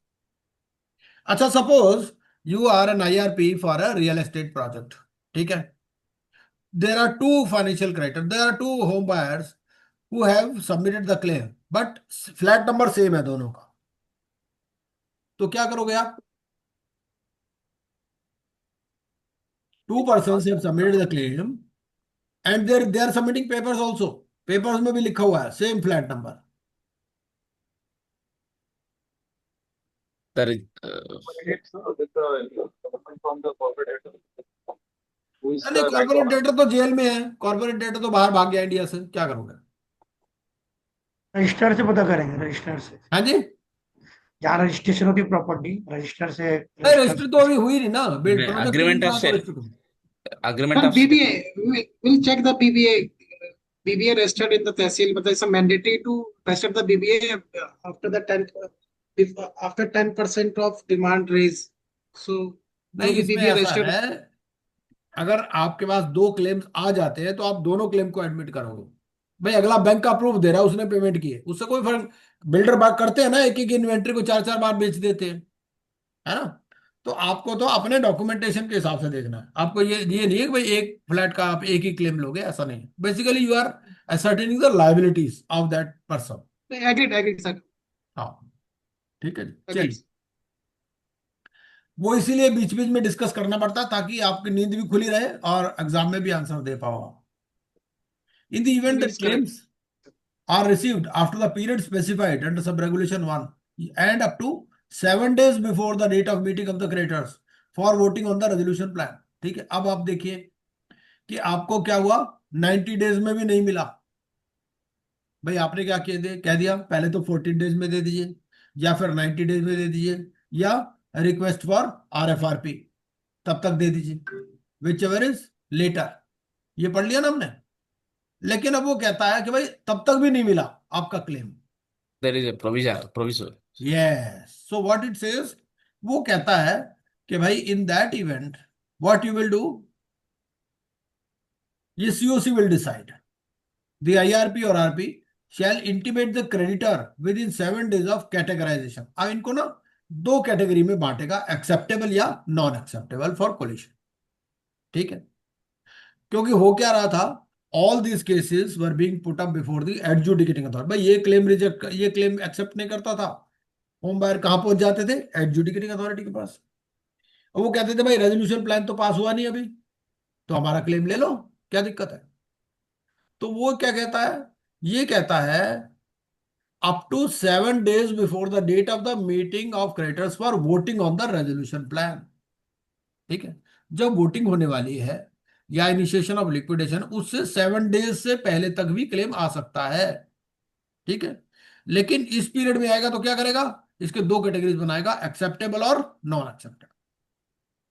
अच्छा, suppose you are an IRP for a real estate project. ठीक है? There are two financial creditor, there are two home buyers who have submitted the claim, but flat number same है दोनों का. तो क्या करोगे आप? Two persons have submitted the claim, and they are submitting papers also. Papers में भी लिखा हुआ है same flat number. There is, अरे कॉर्पोरेट डेटर तो जेल में है, कॉर्पोरेट डेटर तो बाहर भाग गया इंडिया से, क्या करोगे? रजिस्टर से पता करेंगे, रजिस्टर से. हाँ जी, जहाँ रजिस्ट्रेशन होती है प्रॉपर्टी, रजिस्टर से. रजिस्टर तो अभी हुई नहीं ना, प्रोजेक्ट agreement के of साथ sale. register. agreement Sir, of BBA, we'll check the BBA. BBA registered in the Tehsil, but it's a mandatory to register the BBA after the 10, after 10% of demand raise. So, नहीं, जो भी इसमें BBA ऐसा registered. है, अगर आपके पास दो क्लेम्स आ जाते हैं तो आप दोनों क्लेम को एडमिट करोगे. भाई अगला बैंक का अप्रूव दे रहा है, उसने पेमेंट की है, उससे कोई फर्क. बिल्डर बात करते हैं ना, एक एक इन्वेंट्री को 4 4 बार बेच देते हैं, है ना? तो आपको तो अपने डॉक्यूमेंटेशन के हिसाब से देखना है. आपको ये नहीं है कि भाई एक फ्लैट का आप एक ही क्लेम लोगे, ऐसा नहीं है. Basically you are ascertaining the liabilities of that person. Agreed, sir. हाँ, ठीक है जी, Agreed. चलिए. वो इसीलिए बीच बीच में डिस्कस करना पड़ता है ताकि आपकी नींद भी खुली रहे और एग्जाम में भी आंसर दे पाओ आप. In the event that Agreed, correct. claims are received after the period specified under sub regulation 1 and up to 7 days before the date of meeting of the creditors for voting on the resolution plan. ठीक है? अब आप देखिए कि आपको क्या हुआ, 90 डेज में भी नहीं मिला. भाई आपने क्या कह दिया, पहले तो 14 डेज में दे दीजिए, या फिर 90 डेज में दे दीजिए, या रिक्वेस्ट फॉर RFRP तब तक दे दीजिए, विच एवर इज लेटर. ये पढ़ लिया ना हमने. लेकिन अब वो कहता है कि भाई तब तक भी नहीं मिला आपका claim. there is a proviso. Yes, so what it says, वो कहता है कि भाई in that event what you will do, ये COC will decide. The IRP और RP shall intimate the creditor within 7 days of categorization. अब इनको ना दो कैटेगरी में बांटेगा, एक्सेप्टेबल या नॉन एक्सेप्टेबल फॉर कोलिशन. ठीक है? क्योंकि हो क्या रहा था, all these cases were being put up before the adjudicating authority. भाई ये क्लेम एक्सेप्ट नहीं करता था, होम बायर कहां पहुंच जाते थे, एडजुडिकेटिंग अथॉरिटी के पास. और वो कहते थे भाई रेजोल्यूशन प्लान तो पास हुआ नहीं अभी, तो हमारा क्लेम ले लो, क्या दिक्कत है? तो वो क्या कहता है, ये कहता है up to 7 days before the date of the meeting of creditors for voting on the resolution plan. ठीक है? जब वोटिंग होने वाली है या इनिशिएशन ऑफ लिक्विडेशन, उससे 7 days से पहले तक भी क्लेम आ सकता है. ठीक है? लेकिन इस पीरियड में आएगा तो क्या करेगा, इसके दो कैटेगरीज बनाएगा, एक्सेप्टेबल और नॉन एक्सेप्टेबल.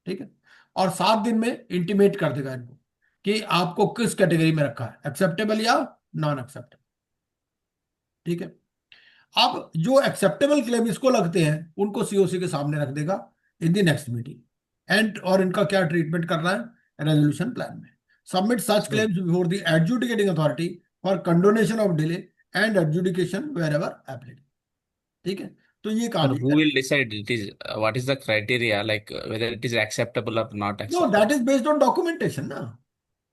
ठीक है? और 7 दिन में इंटीमेट कर देगा इनको कि आपको किस कैटेगरी में रखा है, एक्सेप्टेबल या नॉन एक्सेप्टेबल. ठीक है? अब जो एक्सेप्टेबल क्लेम इसको लगते हैं उनको COC के सामने रख देगा in the next meeting, and और इनका क्या ट्रीटमेंट करना है रेजोल्यूशन प्लान में. Submit such claims before the adjudicating authority for condonation of delay and adjudication wherever applicable. ठीक है? तो ये But कहानी who है. will decide it is what is the criteria, like whether it is acceptable or not No, acceptable? that is based on documentation, na.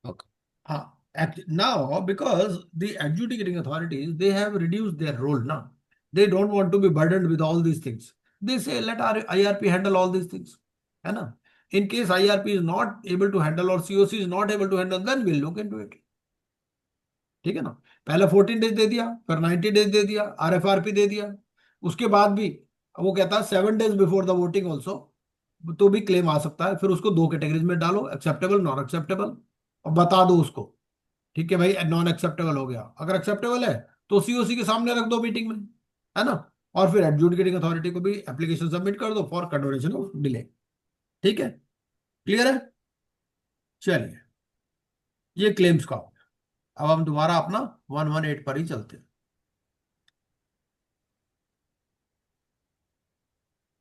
Okay. Now, because the adjudicating authorities, they have reduced their role now. They don't want to be burdened with all these things. They say, let our IRP handle all these things. है ना? In case IRP is not able to handle or COC is not able to handle, then we'll look into it. ठीक है ना? पहले 14 days दे दिया, फिर 90 days दे दिया, RFRP दे दिया. उसके बाद भी वो कहता है 7 days before the voting also तो भी क्लेम आ सकता है। फिर उसको दो कैटेगरीज में डालो, एक्सेप्टेबल, नॉन एक्सेप्टेबल, और बता दो उसको। ठीक है भाई, नॉन एक्सेप्टेबल हो गया। अगर एक्सेप्टेबल है तो सीओसी के सामने रख दो मीटिंग में, है ना। और फिर एडजुडिकेटिंग अथॉरिटी को भी एप्लीकेशन सबमिट कर दो फॉर कंडोनेशन ऑफ डिले। ठीक है, क्लियर है। चलिए, ये क्लेम्स का हो गया। अब हम दोबारा अपना 118 पर ही चलते हैं।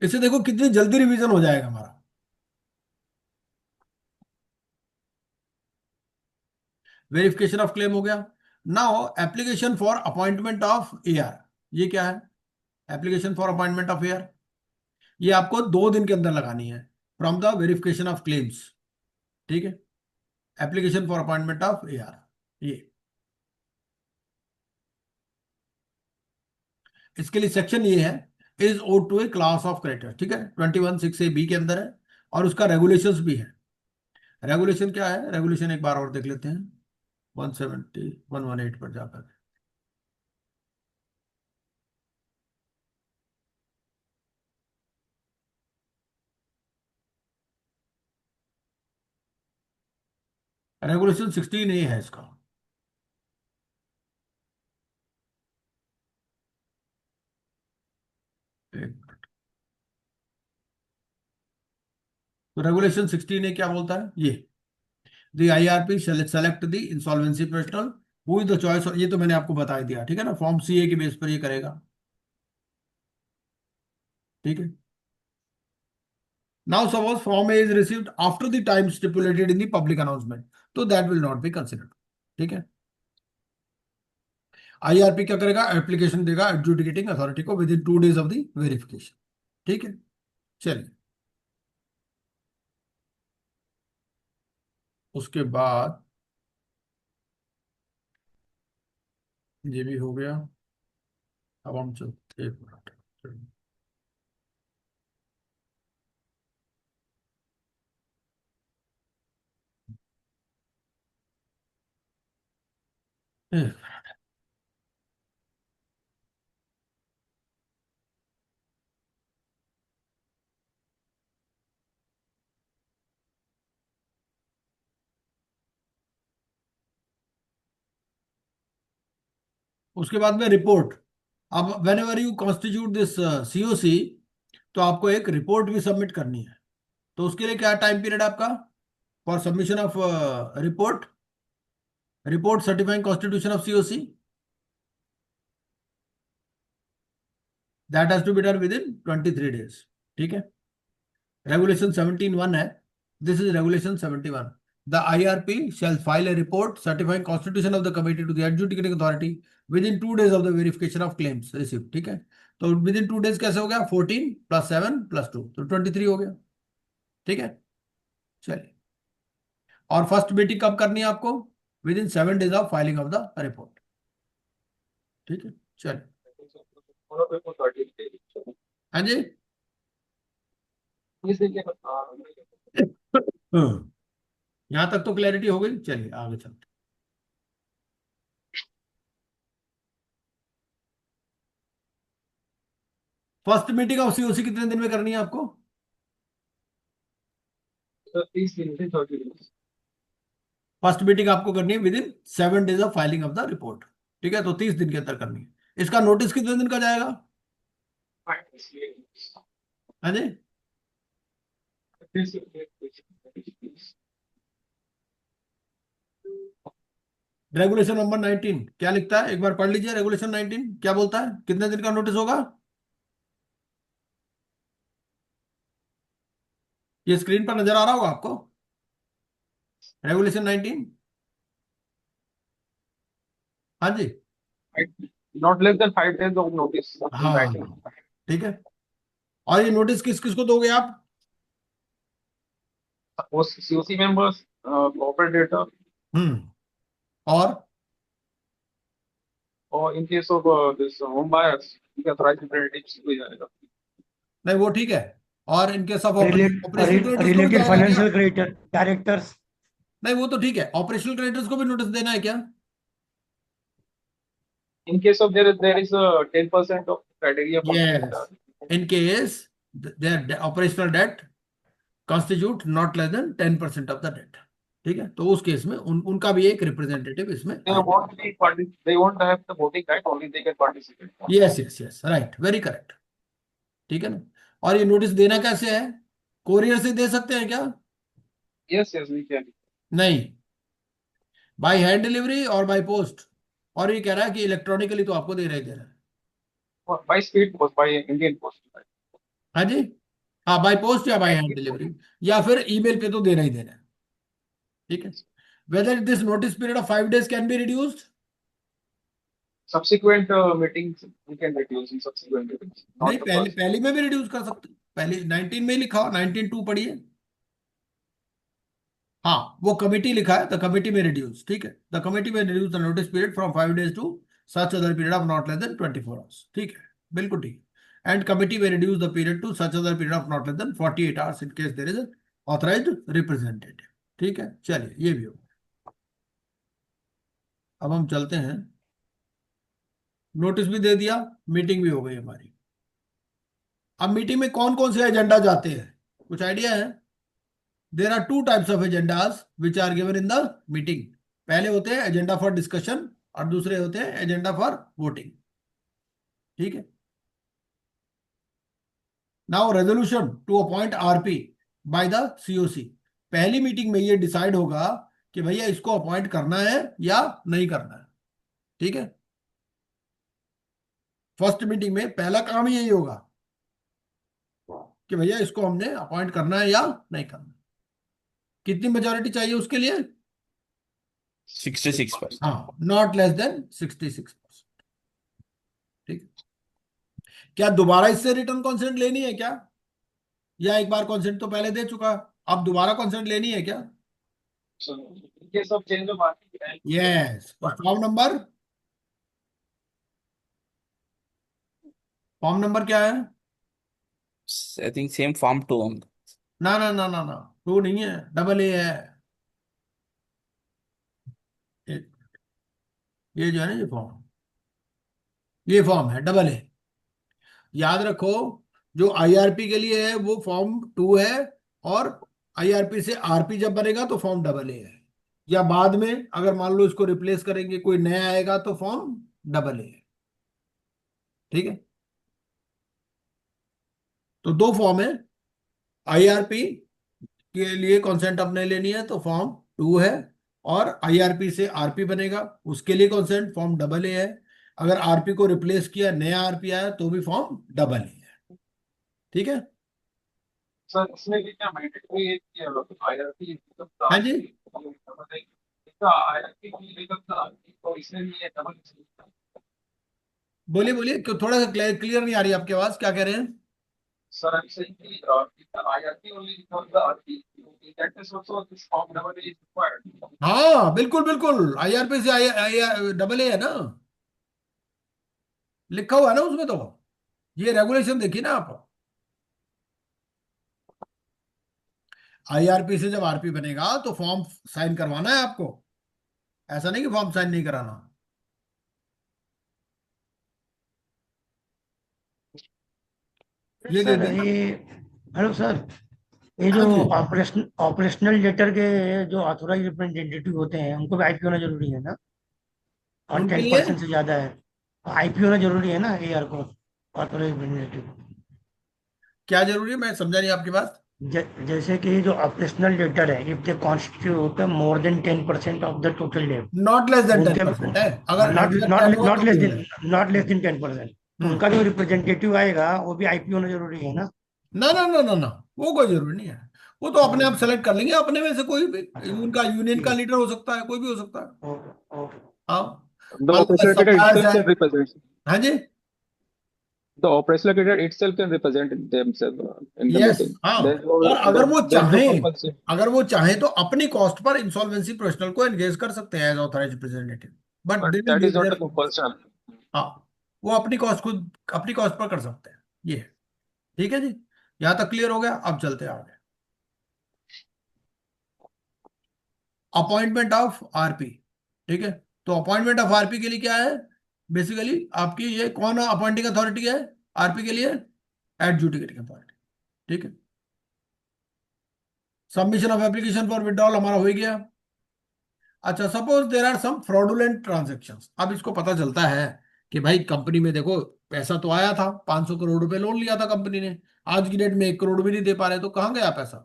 इससे देखो कितनी जल्दी रिवीजन हो जाएगा हमारा। वेरिफिकेशन ऑफ क्लेम हो गया। Now application for appointment of AR, ये क्या है? Application for appointment of AR, ये आपको 2 दिन के अंदर लगानी है from the verification of claims. ठीक है, application for appointment of AR, ये इसके लिए सेक्शन ये है, is owed to a class of creditor. ठीक है, 21(6)(a)(b) के अंदर है, और उसका रेगुलेशंस भी है। रेगुलेशन क्या है? रेगुलेशन एक बार और देख लेते हैं, 118 पर जाकर। रेगुलेशन 16A है इसका। एक मिनट। तो रेगुलेशन 16A क्या बोलता है? ये the IRP select the insolvency professional who is the choice. ये तो मैंने आपको बता ही दिया, ठीक है ना, फॉर्म सीए के बेस पर ये करेगा। ठीक है, now suppose form A is received after the time stipulated in the public announcement, तो that will not be considered. ठीक है, आईआरपी क्या करेगा? एप्लीकेशन देगा एडजुडिकेटिंग अथॉरिटी को within 2 days of the verification. ठीक है, चलिए, उसके बाद ये भी हो गया। अब हम चलते, एक मिनट। उसके बाद में रिपोर्ट। अब when ever you constitute this COC, तो आपको एक रिपोर्ट भी सबमिट करनी है। तो उसके लिए क्या टाइम पीरियड आपका for submission of report? Report certifying constitution of COC, that has to be done within 23 days। ठीक है, रेगुलेशन 17(1) है। This is regulation 71। The IRP shall file a report certifying constitution of the committee to the adjudicating authority within 2 days of the verification of claims received। ठीक है, तो विद इन 2 days कैसे हो गया? 14 + 7 + 2, तो 23 हो गया। ठीक है, चलिए, और फर्स्ट मीटिंग कब करनी है आपको? With in 7 days of filing of the report. ठीक है, चलिए। हाँ जी, यहां तक तो क्लैरिटी हो गई। चलिए आगे चलते। फर्स्ट मीटिंग ऑफ सीओसी कितने दिन में करनी है आपको? फर्स्ट मीटिंग आपको करनी है with in 7 days of filing of the report. ठीक है, तो 30 दिन के अंदर करनी है। इसका नोटिस कितने दिन का जाएगा? हाँ जी, रेगुलेशन नंबर 19 क्या लिखता है? एक बार पढ़ लीजिए, रेगुलेशन 19 क्या बोलता है? कितने दिन का नोटिस होगा? ये स्क्रीन पर नजर आ रहा होगा आपको, रेगुलेशन 19। हाँ जी, Not less than 5 days of notice in हाँ, writing. ठीक है। और ये नोटिस किस किस को दोगे आप? Suppose COC members, corporate data, और or in case of this home buyers, you can authorized representatives को जाएगा. नहीं, वो ठीक है। और in case of operational creditors को भी related जाएगा क्या? financial creditor directors. नहीं, वो तो ठीक है। ऑपरेशनल क्रेडिटर्स को भी नोटिस देना है क्या? In case of there is a 10% of criteria for Yes. In case their operational debt constitute not less than 10% of the debt. ठीक है, तो उस केस में उनका भी एक रिप्रेजेंटेटिव इसमें they won't have the voting right, only they can participate. Yes yes yes, right, very correct. ठीक है ना। और ये नोटिस देना कैसे है? कोरियर से दे सकते हैं क्या? Yes, yes, we can. नहीं, बाय हैंड डिलीवरी और बाय पोस्ट। और ये कह रहा है कि इलेक्ट्रॉनिकली तो आपको दे रहा ही दे रहा है। By speed post, by Indian post. हाँ जी, हाँ, बाय पोस्ट या बाय हैंड डिलीवरी या फिर ईमेल पे तो देना ही देना है। ठीक है। Whether this notice period of 5 days can be reduced. Subsequent meetings we can reduce in subsequent meetings. नहीं, Not the पहले first. पहले में भी रिड्यूस कर सकते हैं। पहले 19 में लिखा हो, 19(2) पढ़िए। हाँ, वो कमिटी लिखा है, द कमिटी में रिड्यूस। ठीक है, the committee may reduce the notice period from 5 days to such other period of not less than 24 hours। ठीक है, बिल्कुल ठीक है। And committee may reduce the period to such other period of not less than 48 hours in case there is authorised representative. ठीक है, चलिए ये भी हो। अब हम चलते हैं, नोटिस भी दे दिया, मीटिंग भी हो गई हमारी। अब मीटिंग में कौन कौन से एजेंडा जाते हैं, कुछ आइडिया है? There are 2 types of agendas which are given in the meeting. पहले होते हैं एजेंडा फॉर डिस्कशन और दूसरे होते हैं एजेंडा फॉर वोटिंग। ठीक है। Now resolution to appoint RP by the COC. पहली मीटिंग में ये डिसाइड होगा कि भैया इसको अपॉइंट करना है या नहीं करना है। ठीक है, फर्स्ट मीटिंग में पहला काम यही होगा कि भैया इसको हमने अपॉइंट करना है या नहीं करना। कितनी मेजोरिटी चाहिए उसके लिए? 66%। हाँ, नॉट लेस देन 66%। ठीक है। क्या दोबारा इससे रिटर्न कॉन्सेंट लेनी है क्या, या एक बार कॉन्सेंट तो पहले दे चुका, अब दोबारा कॉन्सेंट लेनी है क्या? So in case of change of RP, yes. Form number क्या है? आई थिंक सेम फॉर्म 2 ना ना ना ना ना, 2 नहीं है, AA है। ये जो है ना, ये फॉर्म है AA। याद रखो, जो IRP के लिए है वो फॉर्म 2 है, और IRP से RP जब बनेगा तो फॉर्म AA है। या बाद में अगर मान लो इसको रिप्लेस करेंगे, कोई नया आएगा तो फॉर्म AA है। ठीक है, तो 2 फॉर्म है। IRP के लिए कॉन्सेंट अपने लेनी है तो फॉर्म 2 है, और IRP से RP बनेगा उसके लिए कॉन्सेंट फॉर्म AA है। अगर RP को रिप्लेस किया, नया RP आया तो भी फॉर्म AA है। ठीक है। sir, इसमें भी क्या mandatory है कि hierarchy becomes the हाँ जी, इसका hierarchy becomes the RP, तो इसमें भी ये double। बोलिए बोलिए, क्यों थोड़ा सा क्लियर नहीं आ रही आपकी आवाज, क्या कह रहे हैं? Sir, I'm saying कि if the hierarchy only becomes the RP, in that case also this form double is required. हाँ बिल्कुल बिल्कुल, IRP से AA है ना, लिखा हुआ है ना उसमें। तो ये रेगुलेशन देखिए ना आप, IRP से जब RP बनेगा तो फॉर्म साइन करवाना है आपको, ऐसा नहीं कि फॉर्म साइन नहीं कराना। ये दे सर देना। ये, हेलो सर, ये हाँ जो जी, ऑपरेशनल लेटर के जो ऑथोराइज रिप्रेजेंटेटिव होते हैं उनको भी आईपी होना जरूरी है ना? और उनके 10% लिए से ज्यादा है, आईपी होना जरूरी है ना एआर को, ऑथोराइज रिप्रेजेंटेटिव। क्या जरूरी है, मैं समझा नहीं आपकी बात। जैसे कि जो ऑपरेशनल लेटर है, if they constitute more than 10% of the total date, not less then उनके 10% है, अगर नॉट अगर नॉट 10 हो नॉट तो लेस good देन है। नॉट लेस देन 10%, तो हम्म, उनका जो रिप्रेजेंटेटिव आएगा वो भी आईपी होना जरूरी है ना? ना ना ना ना ना, वो कोई जरूरी नहीं है। वो तो अपने आप सेलेक्ट कर लेंगे अपने में से, कोई भी। अच्छा, उनका यूनियन ठीक का है, लीडर हो सकता है, कोई भी हो सकता है। Okay okay. हाँ, The मान लो operational cadet सप्लायर्स itself है। can represent. हाँ जी, The operational cadet itself can represent themselves in the yes, meeting. हाँ। और There's no compulsion. अगर वो चाहे तो अपनी कॉस्ट पर इंसॉल्वेंसी प्रोफेशनल को एंगेज कर सकते हैं as authorise representative, but But they will that is need not there. a compulsion. हाँ, वो अपनी कॉस्ट खुद अपनी कॉस्ट पर कर सकते हैं। ये है। ठीक है जी, यहां तक क्लियर हो गया। अब चलते हैं आगे। Appointment of RP. ठीक है, तो अपॉइंटमेंट ऑफ आरपी के लिए क्या है? बेसिकली आपकी ये कौन अपॉइंटिंग अथॉरिटी है आरपी के लिए? Adjudicating authority. ठीक है, submission of application for withdrawal हमारा हो ही गया। अच्छा, suppose there are some fraudulent transactions. अब इसको पता चलता है कि भाई कंपनी में देखो पैसा तो आया था, 500 करोड़ रुपए लोन लिया था कंपनी ने, आज की डेट में 1 करोड़ भी नहीं दे पा रहे, तो कहाँ गया पैसा?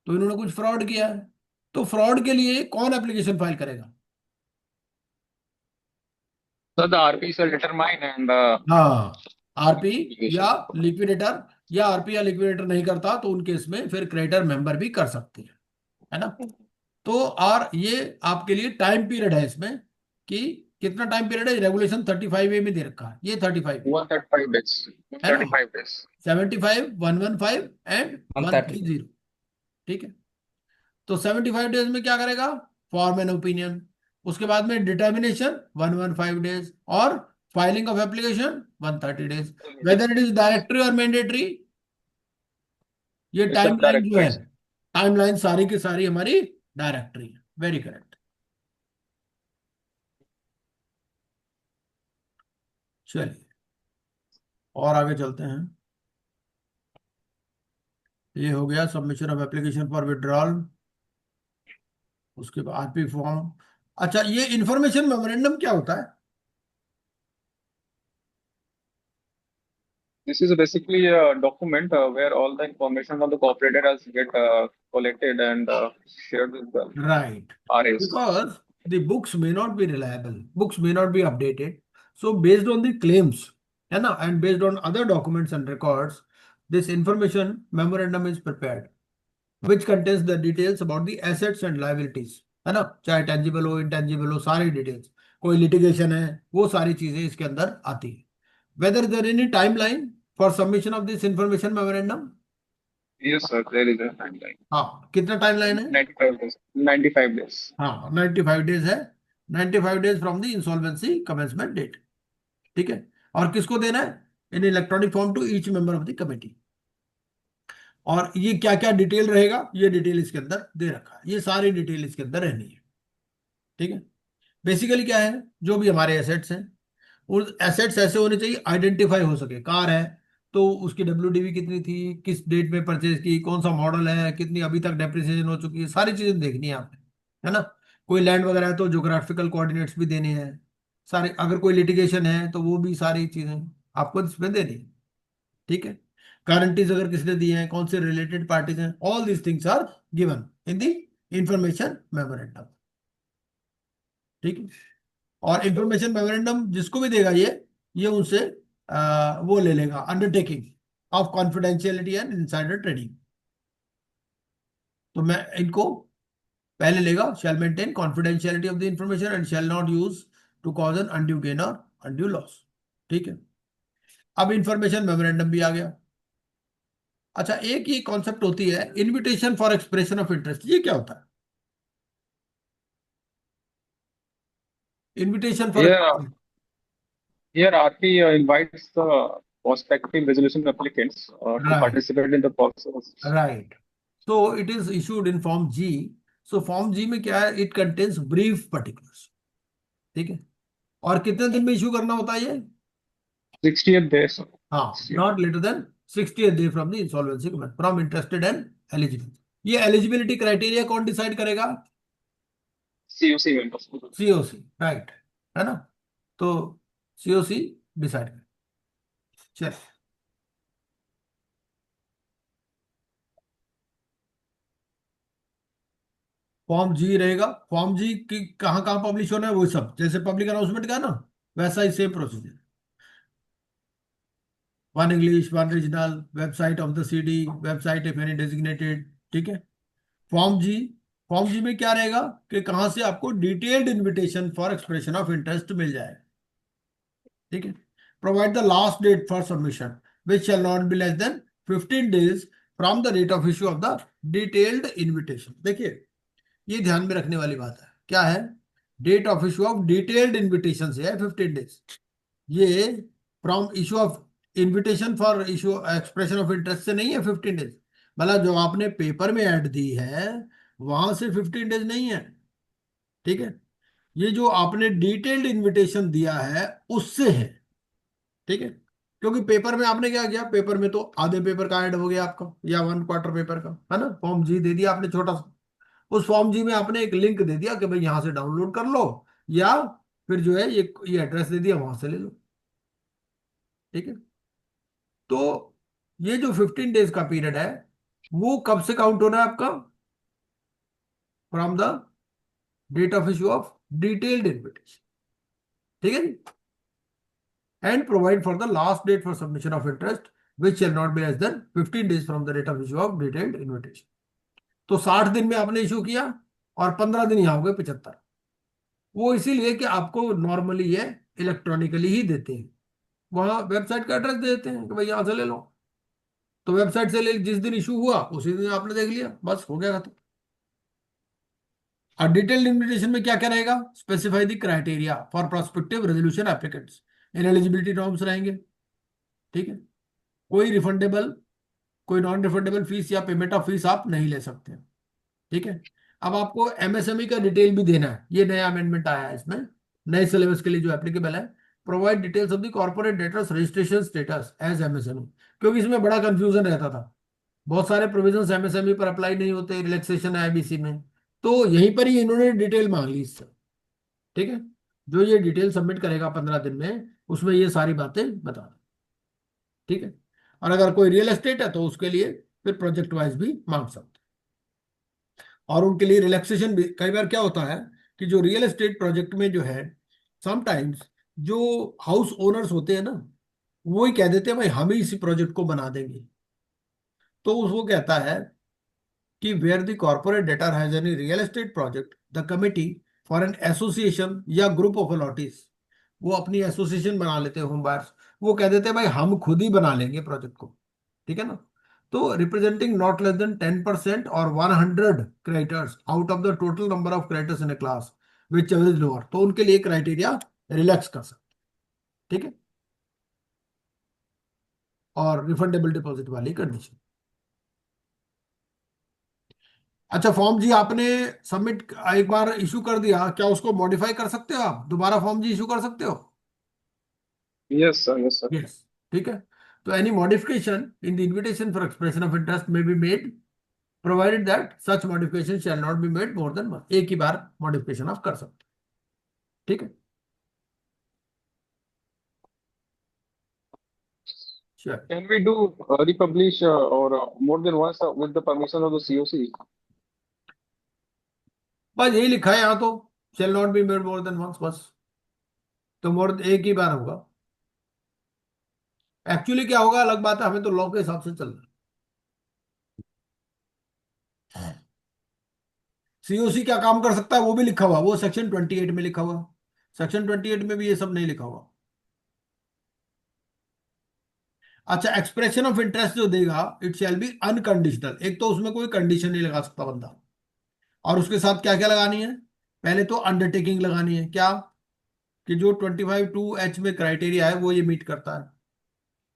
तो इन्होंने कुछ फ्रॉड किया है। तो फ्रॉड के लिए कौन एप्लीकेशन फाइल करेगा? So the RP shall determine and हाँ, आरपी या application. लिक्विडेटर, या आरपी या लिक्विडेटर नहीं करता तो उन केस में फिर क्रेडिटर मेंबर भी कर सकते हैं, है ना। तो और ये आपके लिए टाइम पीरियड है इसमें कि कितना टाइम पीरियड है, रेगुलेशन 35A में दे रखा है, ये 35 135 days. है ना, 135 days. 75, 115 एंड 130। 130। ठीक है, तो 75 डेज में क्या करेगा? Form an opinion. उसके बाद में डिटर्मिनेशन 115 डेज, और filing of application 130 days. Whether it is directory और मैंडेटरी, ये It's a टाइमलाइन direct जो है, trace. टाइमलाइन सारी की सारी हमारी डायरेक्टरी है। Very correct. चलिए और आगे चलते हैं। ये हो गया submission of application for withdrawal, उसके बाद आरपी फॉर्म। अच्छा, ये इंफॉर्मेशन मेमोरेंडम क्या होता है? This is basically a document where all the information of the cooperator get collected and shared with the Right. RAs. Because the books may not be reliable, books may not be updated. So based on the claims, है ना, and based on other documents and records, this information memorandum is prepared, which contains the details about the assets and liabilities, है ना, चाहे tangible हो intangible हो, सारी details। कोई litigation है, वो सारी चीजें इसके अंदर आती है। Whether there any timeline for submission of this information memorandum? Yes, sir. There is a timeline. हाँ, कितना टाइमलाइन है? 95 days. 95 days. हाँ, 95 डेज है। 95 days from the insolvency commencement date. ठीक है, और किसको देना है? In electronic form to each member of the committee. और ये क्या क्या डिटेल रहेगा, ये डिटेल इसके अंदर दे रखा है, ये सारी डिटेल इसके अंदर रहनी है। ठीक है, बेसिकली क्या है, जो भी हमारे एसेट्स हैं, उस एसेट्स ऐसे होने चाहिए आइडेंटिफाई हो सके। कार है तो उसकी WDV कितनी थी, किस डेट में परचेज की, कौन सा मॉडल है, कितनी अभी तक डेप्रिसिएशन हो चुकी है, सारी चीजें देखनी है आपने, है ना। कोई लैंड वगैरह है तो ज्योग्राफिकल कोऑर्डिनेट्स भी देने हैं सारे। अगर कोई लिटिगेशन है तो वो भी सारी चीजें आपको इसमें देनी है। ठीक है, गारंटीज अगर किसने दी हैं, कौन से रिलेटेड पार्टीज हैं, all these things are given in the information memorandum. ठीक है, और इंफॉर्मेशन मेमोरेंडम जिसको भी देगा ये उनसे वो ले लेगा undertaking of confidentiality and insider trading. तो मैं इनको पहले लेगा, shall maintain confidentiality of the information and shall not use to cause an undue gain or undue loss. ठीक है, अब इंफॉर्मेशन मेमोरेंडम भी आ गया। अच्छा, एक ही कॉन्सेप्ट होती है invitation for expression of interest, ये क्या होता है? Invitation for Here RP invites the prospective resolution applicants to Right. participate in the process. Right, so it is issued in form G. So form G में क्या है, इट कंटेन्स ब्रीफ पर्टिकुलर्स। ठीक है, और कितने दिन में इशू करना होता है ये? 60th days. हाँ, not later than 60th day from the insolvency from interested and eligible. ये एलिजिबिलिटी क्राइटेरिया कौन डिसाइड करेगा? COC members. COC, राइट, है ना। तो COC डिसाइड करे। चल, फॉर्म जी रहेगा। फॉर्म जी की कहाँ कहाँ पब्लिश होना है, वो सब जैसे पब्लिक अनाउंसमेंट का ना, वैसा ही same procedure. One English, one regional, website of the CD, website if any designated. ठीक है, फॉर्म जी, फॉर्म जी में क्या रहेगा कि कहां से आपको detailed invitation for expression of interest मिल जाए। ठीक है, provide the last date for submission which shall not be less than 15 days from the date of issue of the detailed invitation. देखिए, ये ध्यान में रखने वाली बात है, क्या है, date of issue of detailed invitation से है 15 डेज। ये from issue of invitation for issue expression of interest से नहीं है 15 डेज। मतलब जो आपने पेपर में ऐड दी है वहां से 15 डेज नहीं है। ठीक है, ये जो आपने डिटेल्ड इन्विटेशन दिया है उससे है। ठीक है, क्योंकि पेपर में आपने क्या किया, पेपर में तो आधे पेपर का ऐड हो गया आपका, या 1/4 पेपर का, है ना। फॉर्म जी दे दिया आपने छोटा सा, उस फॉर्म जी में आपने एक लिंक दे दिया कि भाई यहां से डाउनलोड कर लो, या फिर जो है ये एड्रेस दे दिया, वहां से ले लो। ठीक है। तो ये जो 15 डेज का पीरियड है वो कब से काउंट हो रहा है आपका, from the date of issue of detailed invitation. ठीक है जी। And provide for the last date for submission of interest which shall not be less than 15 days from the date of issue of detailed invitation. तो 60 दिन में आपने इशू किया और 15 दिन यहां हो गए 75। वो इसीलिए कि आपको नॉर्मली ये इलेक्ट्रॉनिकली ही देते हैं, वहां वेबसाइट का एड्रेस दे देते हैं कि भाई यहां से ले लो। तो वेबसाइट से ले, जिस दिन इशू हुआ उसी दिन आपने देख लिया, बस हो गया खत्म। और डिटेल्ड इन्विटेशन में क्या क्या रहेगा, specify the criteria for prospective resolution applicants, eligibility norms रहेंगे। ठीक है। कोई रिफंडेबल, कोई नॉन रिफंडेबल फीस या पेमेंट ऑफ फीस आप नहीं ले सकते। ठीक है। अब आपको एमएसएमई का डिटेल भी देना है, ये नया अमेंडमेंट आया है इसमें, नए सिलेबस के लिए जो एप्लीकेबल है। Provide details of the corporate debtors registration status as MSME, क्योंकि इसमें बड़ा कंफ्यूजन रहता था, बहुत सारे प्रोविजंस एमएसएमई पर अप्लाई नहीं होते, रिलैक्सेशन है आईबीसी में। तो यहीं पर ही इन्होंने डिटेल मांग ली इससे। ठीक है। जो ये डिटेल सबमिट करेगा 15 दिन में, उसमें ये सारी बातें बता दें। ठीक है। और अगर कोई रियल एस्टेट है तो उसके लिए फिर प्रोजेक्ट वाइज भी मांग सकते हैं। और उनके लिए रिलैक्सेशन भी कई बार क्या होता है कि जो रियल एस्टेट प्रोजेक्ट में जो है, समटाइम्स जो हाउस ओनर्स होते हैं ना, वो ही कह देते हैं भाई हम ही इसी प्रोजेक्ट को बना देंगे। तो वो कहता है कि where the corporate debtor has any real estate project, the committee for an association या ग्रुप ऑफ अलॉटीज, वो अपनी एसोसिएशन बना लेते हैं होम बायर्स, वो कह देते हैं भाई हम खुद ही बना लेंगे प्रोजेक्ट को। ठीक है ना। तो रिप्रेजेंटिंग नॉट लेस देन 10% और 100 creditors out of the total number of creditors in a class which is lower, तो उनके लिए क्राइटेरिया रिलैक्स कर सकते। ठीक है। और रिफंडेबल डिपॉजिट वाली कंडीशन। अच्छा, फॉर्म जी आपने सबमिट एक बार इशू कर दिया, क्या उसको मॉडिफाई कर सकते हो आप, दोबारा फॉर्म जी इशू कर सकते हो? Yes, sir. Yes, sir. Yes. ठीक है। तो any modification in the invitation for expression of interest में be made, provided that such modification shall not be made more than one, एक ही बार मॉडिफिकेशन आप कर सकते हैं। ठीक है। Sure. Can we do republish or more than once with the permission of the COC? बस यही लिखा है यहाँ तो, shall not be made more than once, बस। तो मोर एक ही बार होगा। एक्चुअली क्या होगा अलग बात है, हमें तो लॉ के हिसाब से चलना है। सीओसी क्या काम कर सकता है वो भी लिखा हुआ, वो सेक्शन 28 में लिखा हुआ। सेक्शन 28 में भी ये सब नहीं लिखा हुआ। अच्छा, एक्सप्रेशन ऑफ इंटरेस्ट जो देगा इट शैल बी अनकंडीशनल, एक तो उसमें कोई कंडीशन नहीं लगा सकता बंदा। और उसके साथ क्या क्या लगानी है, पहले तो अंडरटेकिंग लगानी है, क्या कि जो 25(2)(h) में क्राइटेरिया है वो ये मीट करता है।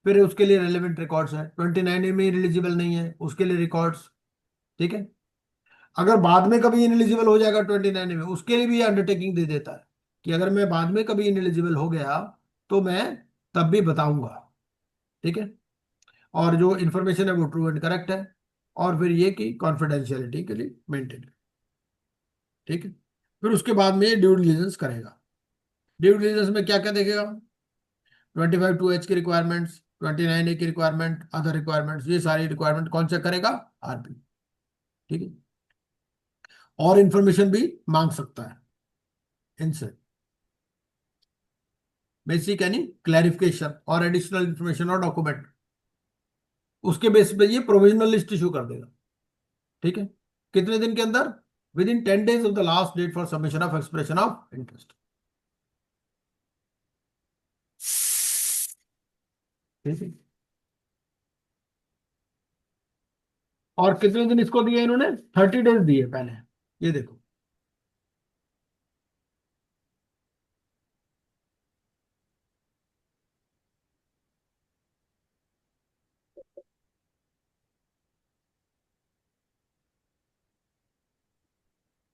फिर उसके लिए रेलेवेंट रिकॉर्ड्स है, 29 में एलिजिबल नहीं है उसके लिए रिकॉर्ड्स। ठीक है। अगर बाद में कभी इनएलिजिबल हो जाएगा 29 में, उसके लिए भी अंडरटेकिंग दे देता है कि अगर मैं बाद में कभी इनएलिजिबल हो गया तो मैं तब भी बताऊंगा। ठीक है। और जो इंफॉर्मेशन है वो ट्रू एंड करेक्ट है, और फिर ये कि कॉन्फिडेंशियलिटी के लिए मेंटेन। ठीक है। फिर उसके बाद में ड्यू डिलिजेंस करेगा। ड्यू डिलिजेंस में क्या क्या देखेगा, 25(2)(h) की रिक्वायरमेंट्स, 29(a) की रिक्वायरमेंट, अदर रिक्वायरमेंट्स, ये सारी रिक्वायरमेंट कौन चेक करेगा, आरपी। ठीक है। और इंफॉर्मेशन भी मांग सकता है इनसे, बेसिक यानी क्लैरिफिकेशन और एडिशनल इंफॉर्मेशन और डॉक्यूमेंट, उसके बेस पे ये प्रोविजनल लिस्ट इशू कर देगा। ठीक है। कितने दिन के अंदर, within 10 days of the last date for submission of expression of interest. ठीक है। और कितने दिन इसको दिए इन्होंने, 30 days दिए पहले, ये देखो।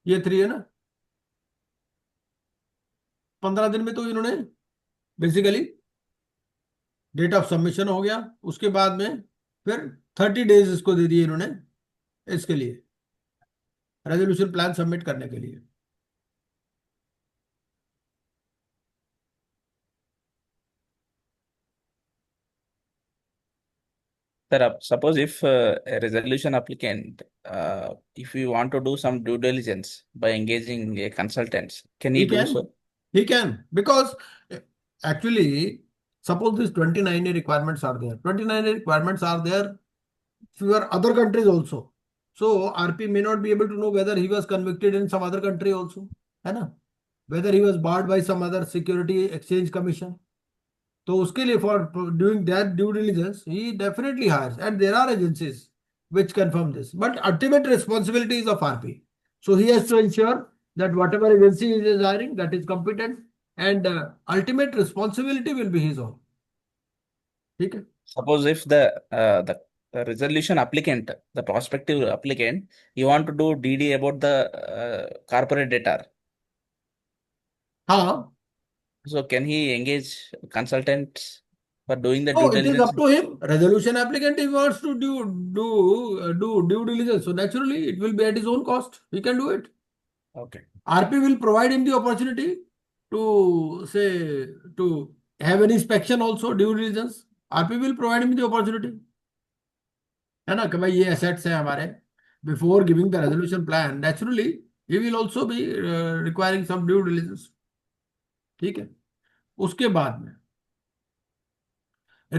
ये 3 है ना, 15 दिन में तो इन्होंने बेसिकली डेट ऑफ सबमिशन हो गया, उसके बाद में फिर 30 डेज इसको दे दिए इन्होंने इसके लिए रेजोल्यूशन प्लान सबमिट करने के लिए। Sir, suppose if a resolution applicant, if you want to do some due diligence by engaging a consultant, can he He do can. so? He can, because actually, suppose these 29A requirements are there. 29A requirements are there for other countries also. So RP may not be able to know whether he was convicted in some other country also, है ना? Whether he was barred by some other Security Exchange Commission. तो उसके लिए for doing that due diligence, he definitely hires, and there are agencies which confirm this. But ultimate responsibility is of RP. So he has to ensure that whatever agency he is hiring, that is competent, and ultimate responsibility will be his own. ठीक है? Suppose if the resolution applicant, the prospective applicant, you want to do DD about the corporate data. हाँ. So can he engage consultants for doing the Oh, due it is diligence? up to him. Resolution applicant, if he wants to do due diligence, so naturally it will be at his own cost. He can do it. Okay. RP will provide him the opportunity to say to have an inspection also, due diligence. RP will provide him the opportunity. है ना कि भाई ये assets हैं हमारे. Before giving the resolution plan, naturally he will also be requiring some due diligence. ठीक है. उसके बाद में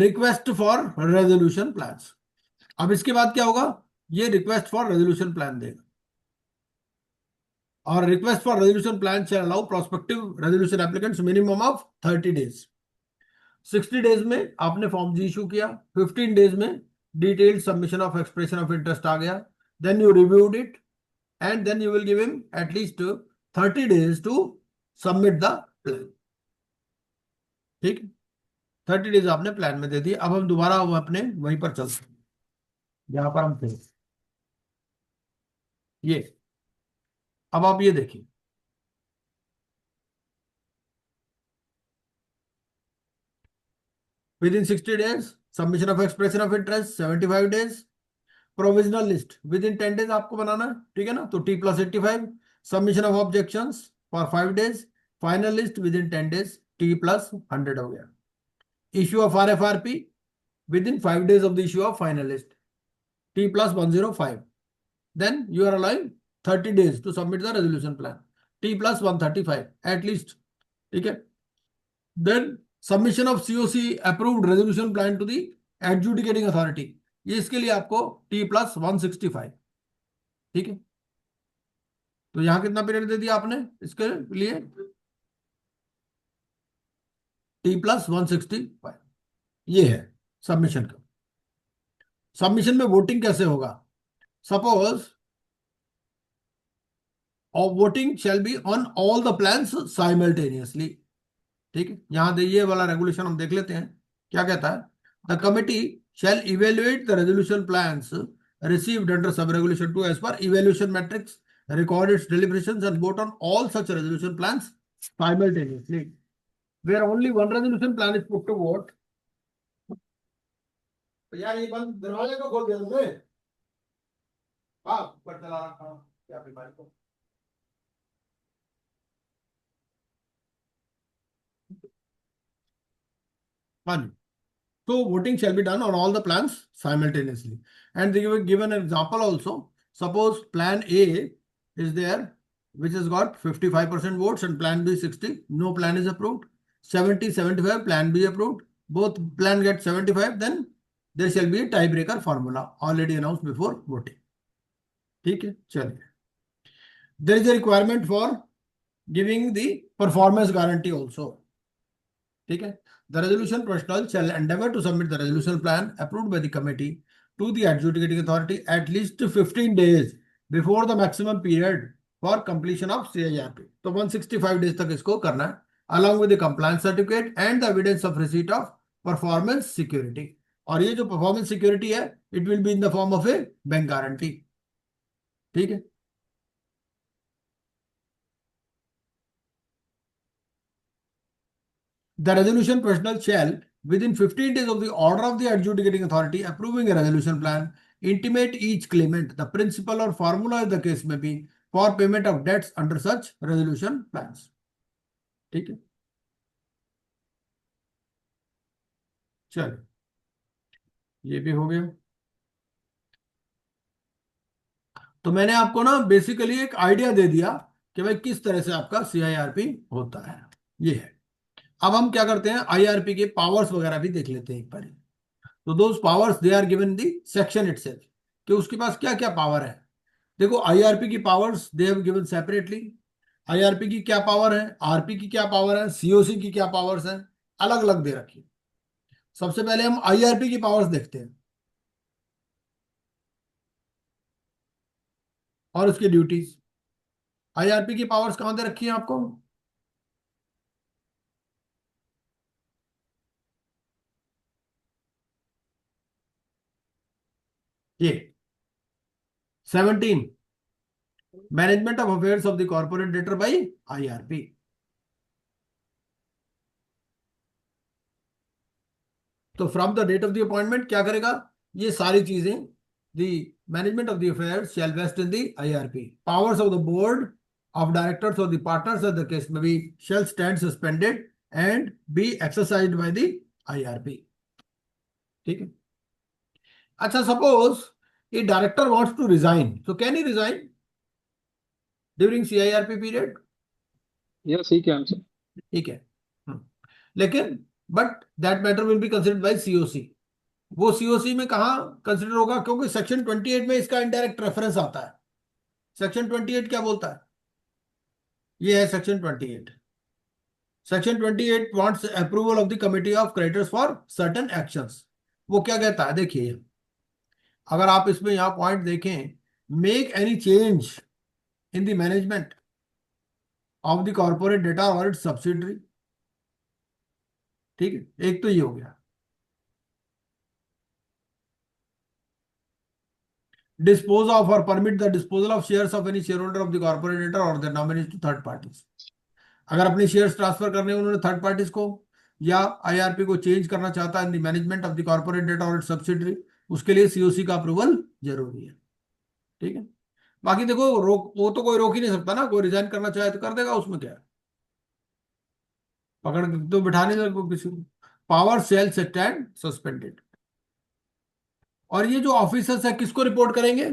रिक्वेस्ट फॉर रेजोल्यूशन प्लान्स. अब इसके बाद क्या होगा, ये रिक्वेस्ट फॉर रेजोल्यूशन प्लान देगा, और request for resolution plan shall allow prospective resolution applicants minimum of 30 days. 60 days में आपने फॉर्म जी इशू किया, 15 डेज में detailed submission of expression of interest आ गया, then you reviewed it, and then you will give him at least 30 days to submit the plan. ठीक है, 30 डेज आपने प्लान में दे दिए. अब हम दोबारा अपने वहीं पर चलते हैं जहां पर हम थे. ये अब आप ये देखिए, with in 60 days submission of expression of interest, 75 days provisional list with in 10 days आपको बनाना है. ठीक है ना, तो T+85 submission of objections for 5 days, final list with in 10 days, T+100 हो गया. Issue of RFRP with in 5 days of the issue of final list, T+105. then you are allowing 30 days to submit the resolution plan, T+135 at least. ठीक है. Then submission of COC approved resolution plan to the adjudicating authority, ये इसके लिए आपको T+165. ठीक है, तो यहां कितना पीरियड दे दिया आपने इसके लिए, T+165. ये है सबमिशन का. सबमिशन में वोटिंग कैसे होगा, सपोज और voting shall be on all the plans simultaneously. ठीक है, यहां दे ये वाला रेगुलेशन हम देख लेते हैं क्या कहता है. The committee shall evaluate the resolution plans received under sub-regulation 2 as per evaluation metrics, record its deliberations and vote on all such resolution plans simultaneously. Where only one resolution plan is put to vote. तो यार ये बंद दरवाजे को खोल दिया तुमने. हाँ, ऊपर चला रखा हूँ क्या बीमारी को. One. So voting shall be done on all the plans simultaneously. And they give an example also. Suppose plan A is there, which has got 55% votes, and plan B 60. No plan is approved. 70, 75, plan B approved. Both plan get 75. Then there shall be a tiebreaker formula already announced before voting. ठीक है, चलिए. There is a requirement for giving the performance guarantee also. ठीक है. The resolution professional shall endeavor to submit the resolution plan approved by the committee to the adjudicating authority at least 15 days before the maximum period for completion of CIRP. तो 165 days तक इसको करना है, along with the compliance certificate and the evidence of receipt of performance security. और ये जो performance security है, it will be in the form of a bank guarantee. ठीक है. The resolution professional shall within 15 days of the order of the adjudicating authority approving a resolution plan, intimate each claimant the principle or formula as the case may be for payment of debts under such resolution plans. ठीक है, चलो ये भी हो गया। तो मैंने आपको ना बेसिकली एक आइडिया दे दिया कि भाई किस तरह से आपका CIRP होता है, ये है। अब हम क्या करते हैं, IRP के पावर्स वगैरह भी देख लेते हैं एक बार। तो those powers they are given the section itself, कि उसके पास क्या क्या पावर है। देखो IRP की powers they have given separately. IRP की क्या पावर है, RP की क्या पावर है, COC की क्या पावर्स है, अलग अलग दे रखी। सबसे पहले हम IRP की पावर्स देखते हैं और उसकी ड्यूटीज। IRP की पावर्स कहां दे रखी है आपको, ये 17 management of affairs of the corporate debtor by IRP। तो from the date of the appointment क्या करेगा, ये सारी चीजें, the management of the affairs shall vest in the IRP। Powers of the board of directors or the partners as the case may be shall stand suspended and be exercised by the IRP। ठीक है। अच्छा, suppose a director wants to resign, so can he resign during CIRP period? Yes, he can, sir. ठीक है। लेकिन but that matter will be considered bye COC। वो COC में कहा कंसिडर होगा, क्योंकि सेक्शन 28 में इसका इनडायरेक्ट रेफरेंस आता है। सेक्शन 28 क्या बोलता है, ये है section 28। Section 28 wants approval of the committee of creditors for certain actions. वो क्या कहता है, देखिए अगर आप इसमें यहां पॉइंट देखें, make any change in the management of the corporate debtor or its subsidiary. ठीक है, एक तो ये हो गया। Dispose of or permit the disposal of shares of any share holder of the corporate debtor or their nominees to third parties. अगर अपने शेयर्स ट्रांसफर करने उन्होंने थर्ड पार्टीज को, या IRP को चेंज करना चाहता है in the management of the corporate debtor or its subsidiary, उसके लिए COC का अप्रूवल जरूरी है। ठीक है। बाकी देखो रोक, वो तो कोई रोक ही नहीं सकता ना, कोई रिजाइन करना चाहे तो कर देगा, उसमें क्या है, पकड़ के तो बिठा नहीं सकते किसी को। Power shall stand suspended. और ये जो ऑफिसर्स है किसको रिपोर्ट करेंगे,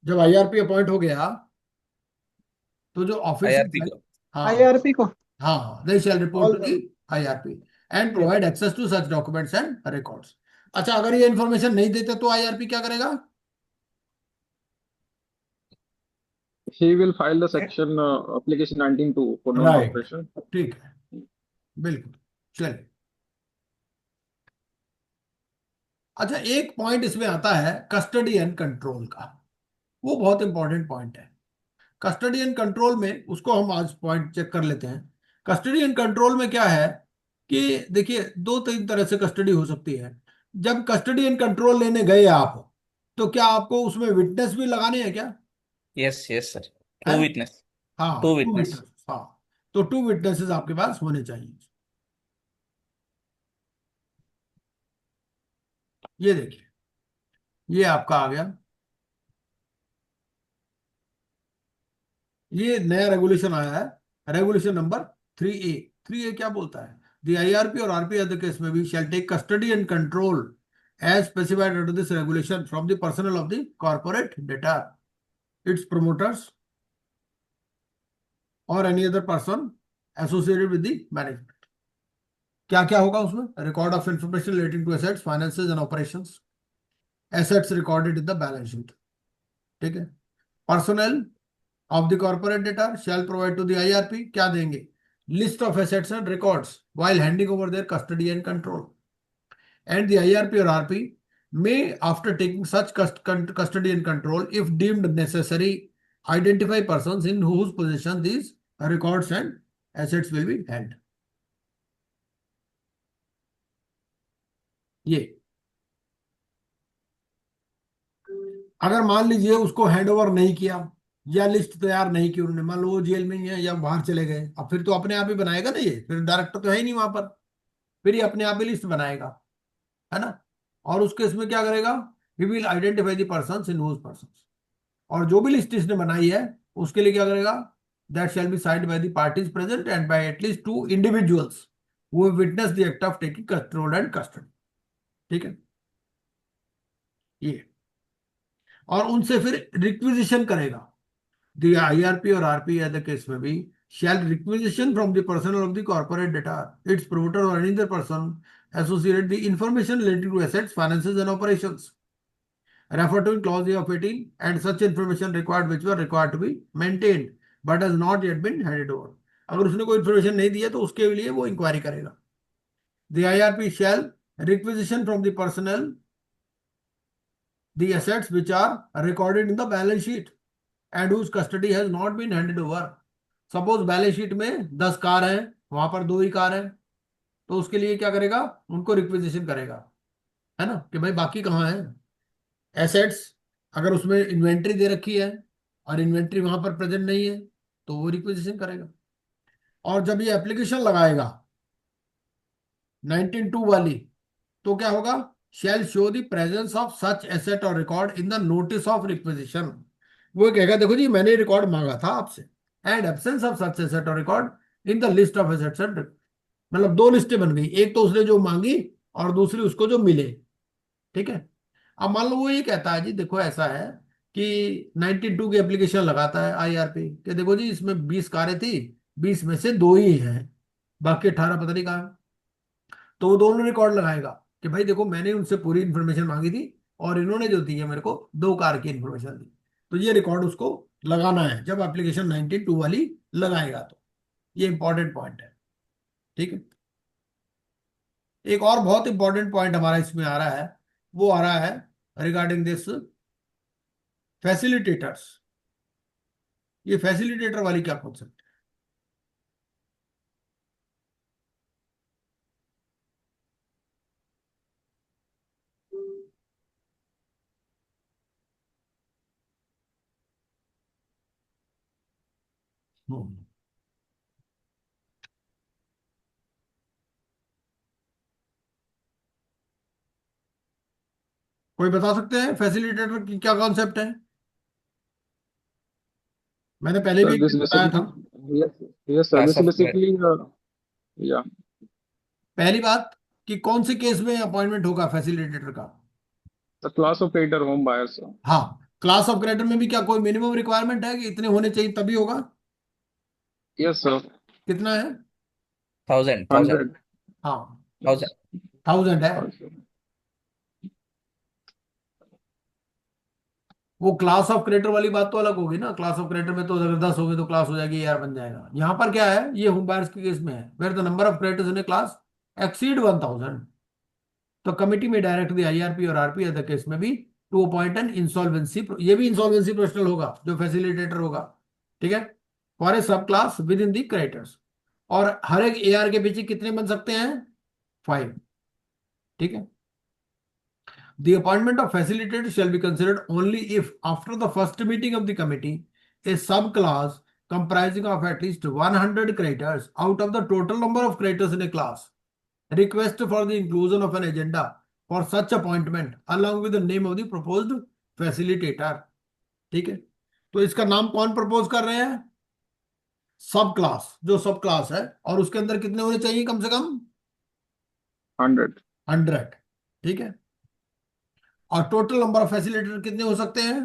जब IRP अपॉइंट हो गया तो जो IRP ऑफिसर्स, को। हाँ IRP को हाँ, they shall report All to the IRP and provide access to such documents and records। अच्छा, अगर ये इंफॉर्मेशन नहीं देते तो IRP क्या करेगा, He will file the section application 19(2) for Right. non-cooperation. ठीक है, बिल्कुल। चलिए, अच्छा एक पॉइंट इसमें आता है कस्टडी एंड कंट्रोल का, वो बहुत इंपॉर्टेंट पॉइंट है। कस्टडी एंड कंट्रोल में उसको हम आज पॉइंट चेक कर लेते हैं। कस्टडी एंड कंट्रोल में क्या है कि देखिए, दो तीन तरह से कस्टडी हो सकती है। जब कस्टडी एंड कंट्रोल लेने गए आप, तो क्या आपको उसमें विटनेस भी लगाने हैं क्या? Yes, yes, sir. हैं? Two witness. हाँ, Two two witness. witnesses, हाँ, तो 2 विटनेसेस आपके पास होने चाहिए। ये देखिए, ये आपका आ गया, ये नया रेगुलेशन आया है, रेगुलेशन नंबर 3A। 3A क्या बोलता है, द IRP और RP other case में भी shall take custody and control as specified under this regulation from the personnel of the corporate data, its promoters or any other person associated with the management। क्या क्या होगा उसमें, record of information relating to assets, finances and operations, assets recorded in the balance sheet. ठीक है। Personal of the corporate data shall provide to the IRP, क्या देंगे, list of assets and records while handing over their custody and control, and the IRP or RP may, after taking such custody and control, if deemed necessary, identify persons in whose possession these records and assets will be held। ये अगर मान लीजिए उसको हैंड ओवर नहीं किया या लिस्ट तैयार नहीं की उन्होंने, मान लो वो जेल में ही है या बाहर चले गए, अब फिर तो अपने आप ही बनाएगा ना ये, फिर डायरेक्टर तो है ही नहीं वहां पर। फिर ये अपने आप ही लिस्ट बनाएगा, है ना। और उसके इसमें क्या करेगा, he will identify the persons in whose persons, और जो भी लिस्ट इसने बनाई है उसके लिए क्या करेगा, that shall be signed by the parties present and bye at least 2 individuals who have witnessed the act of taking control and custody. ठीक है, ये, और उनसे फिर रिक्विजिशन करेगा। द आईआरपी और आरपी के केस में भी shall requisition from the personnel of the corporate data, its promoter or any other person associated the information related to assets, finances and operations referred to in clause A of 18 and such information required which were required to be maintained but has not yet been handed over। अगर उसने कोई इन्फॉर्मेशन नहीं दी है तो उसके लिए वो इंक्वायरी करेगा। The IRP shall requisition from the personnel the assets which are recorded in the balance sheet and whose custody has not been handed over। Suppose balance sheet में 10 कार हैं, वहां पर 2 ही कार हैं, तो उसके लिए क्या करेगा, उनको रिक्विजिशन करेगा, है ना, कि भाई बाकी कहाँ है एसेट्स। अगर उसमें इन्वेंट्री दे रखी है और इन्वेंट्री वहां पर प्रेजेंट नहीं है तो वो रिक्विजिशन करेगा। और जब ये एप्लीकेशन लगाएगा 19(2) वाली, तो क्या होगा, shall show the presence of such asset or record in the notice of requisition. वो कहेगा देखो जी मैंने रिकॉर्ड मांगा था आपसे, and absence of such asset or record in the list of assets and, मतलब 2 लिस्टें बन गई, एक तो उसने जो मांगी और दूसरी उसको जो मिले। ठीक है, अब मान लो वो ये कहता है जी देखो ऐसा है कि 92 की एप्लीकेशन लगाता है आईआरपी कि देखो जी इसमें 20 कारें थी, 20 में से 2 ही हैं, बाकी 18 पता नहीं कहाँ। तो वो दोनों रिकॉर्ड लगाएगा कि भाई देखो मैंने उनसे पूरी इंफॉर्मेशन मांगी थी और इन्होंने जो दी है मेरे को 2 कार की इंफॉर्मेशन दी। तो ये रिकॉर्ड उसको लगाना है जब एप्लीकेशन 92 वाली लगाएगा, तो ये इंपॉर्टेंट पॉइंट है। ठीक है, एक और बहुत इंपॉर्टेंट पॉइंट हमारा इसमें आ रहा है, वो आ रहा है रिगार्डिंग दिस फैसिलिटेटर्स। ये फैसिलिटेटर वाली क्या कॉन्सेप्ट है? हम्म, कोई बता सकते हैं फैसिलिटेटर की क्या कॉन्सेप्ट है? मैंने पहले भी Sir, एक this दिन बताया था। basically, yes, yes, sir. Class This is of basically, yeah, पहली बात कि कौन से केस में अपॉइंटमेंट होगा फैसिलिटेटर का? the class of creditor home buyers, sir. हाँ, क्लास ऑफ क्रेडिटर में भी क्या कोई मिनिमम रिक्वायरमेंट है कि इतने होने चाहिए तभी होगा? Yes, sir. कितना है? 1000 100. हाँ, Yes. 1000 है। Okay. वो क्लास ऑफ क्रेडिटर वाली बात तो अलग होगी ना, क्लास ऑफ क्रेडिटर में तो अगर 10 हो गए तो क्लास हो जाएगी यार, बन जाएगा। यहाँ पर क्या है, ये होम बायर्स के केस में है where the number of creditors in a class exceed 1000, तो committee may direct the IRP और आरपी अदर केस में भी टू अपॉइंट एन इंसॉल्वेंसी, ये भी इंसॉल्वेंसी प्रोफेशनल होगा जो फैसिलिटेटर होगा। ठीक है, फॉर ए सब class with in the creditors, और हर एक एआर के पीछे कितने बन सकते हैं? 5। ठीक है, the appointment of facilitator shall be considered only if after the first meeting of the committee a subclass comprising of at least 100 creditors out of the total number of creditors in a class request for the inclusion of an agenda for such appointment along with the name of the proposed facilitator। ठीक है, तो इसका नाम कौन प्रपोज कर रहे हैं? सब क्लास, जो सब क्लास है, और उसके अंदर कितने होने चाहिए कम से कम? 100. 100। ठीक है, और टोटल नंबर ऑफ फैसिलिटेटर कितने हो सकते हैं?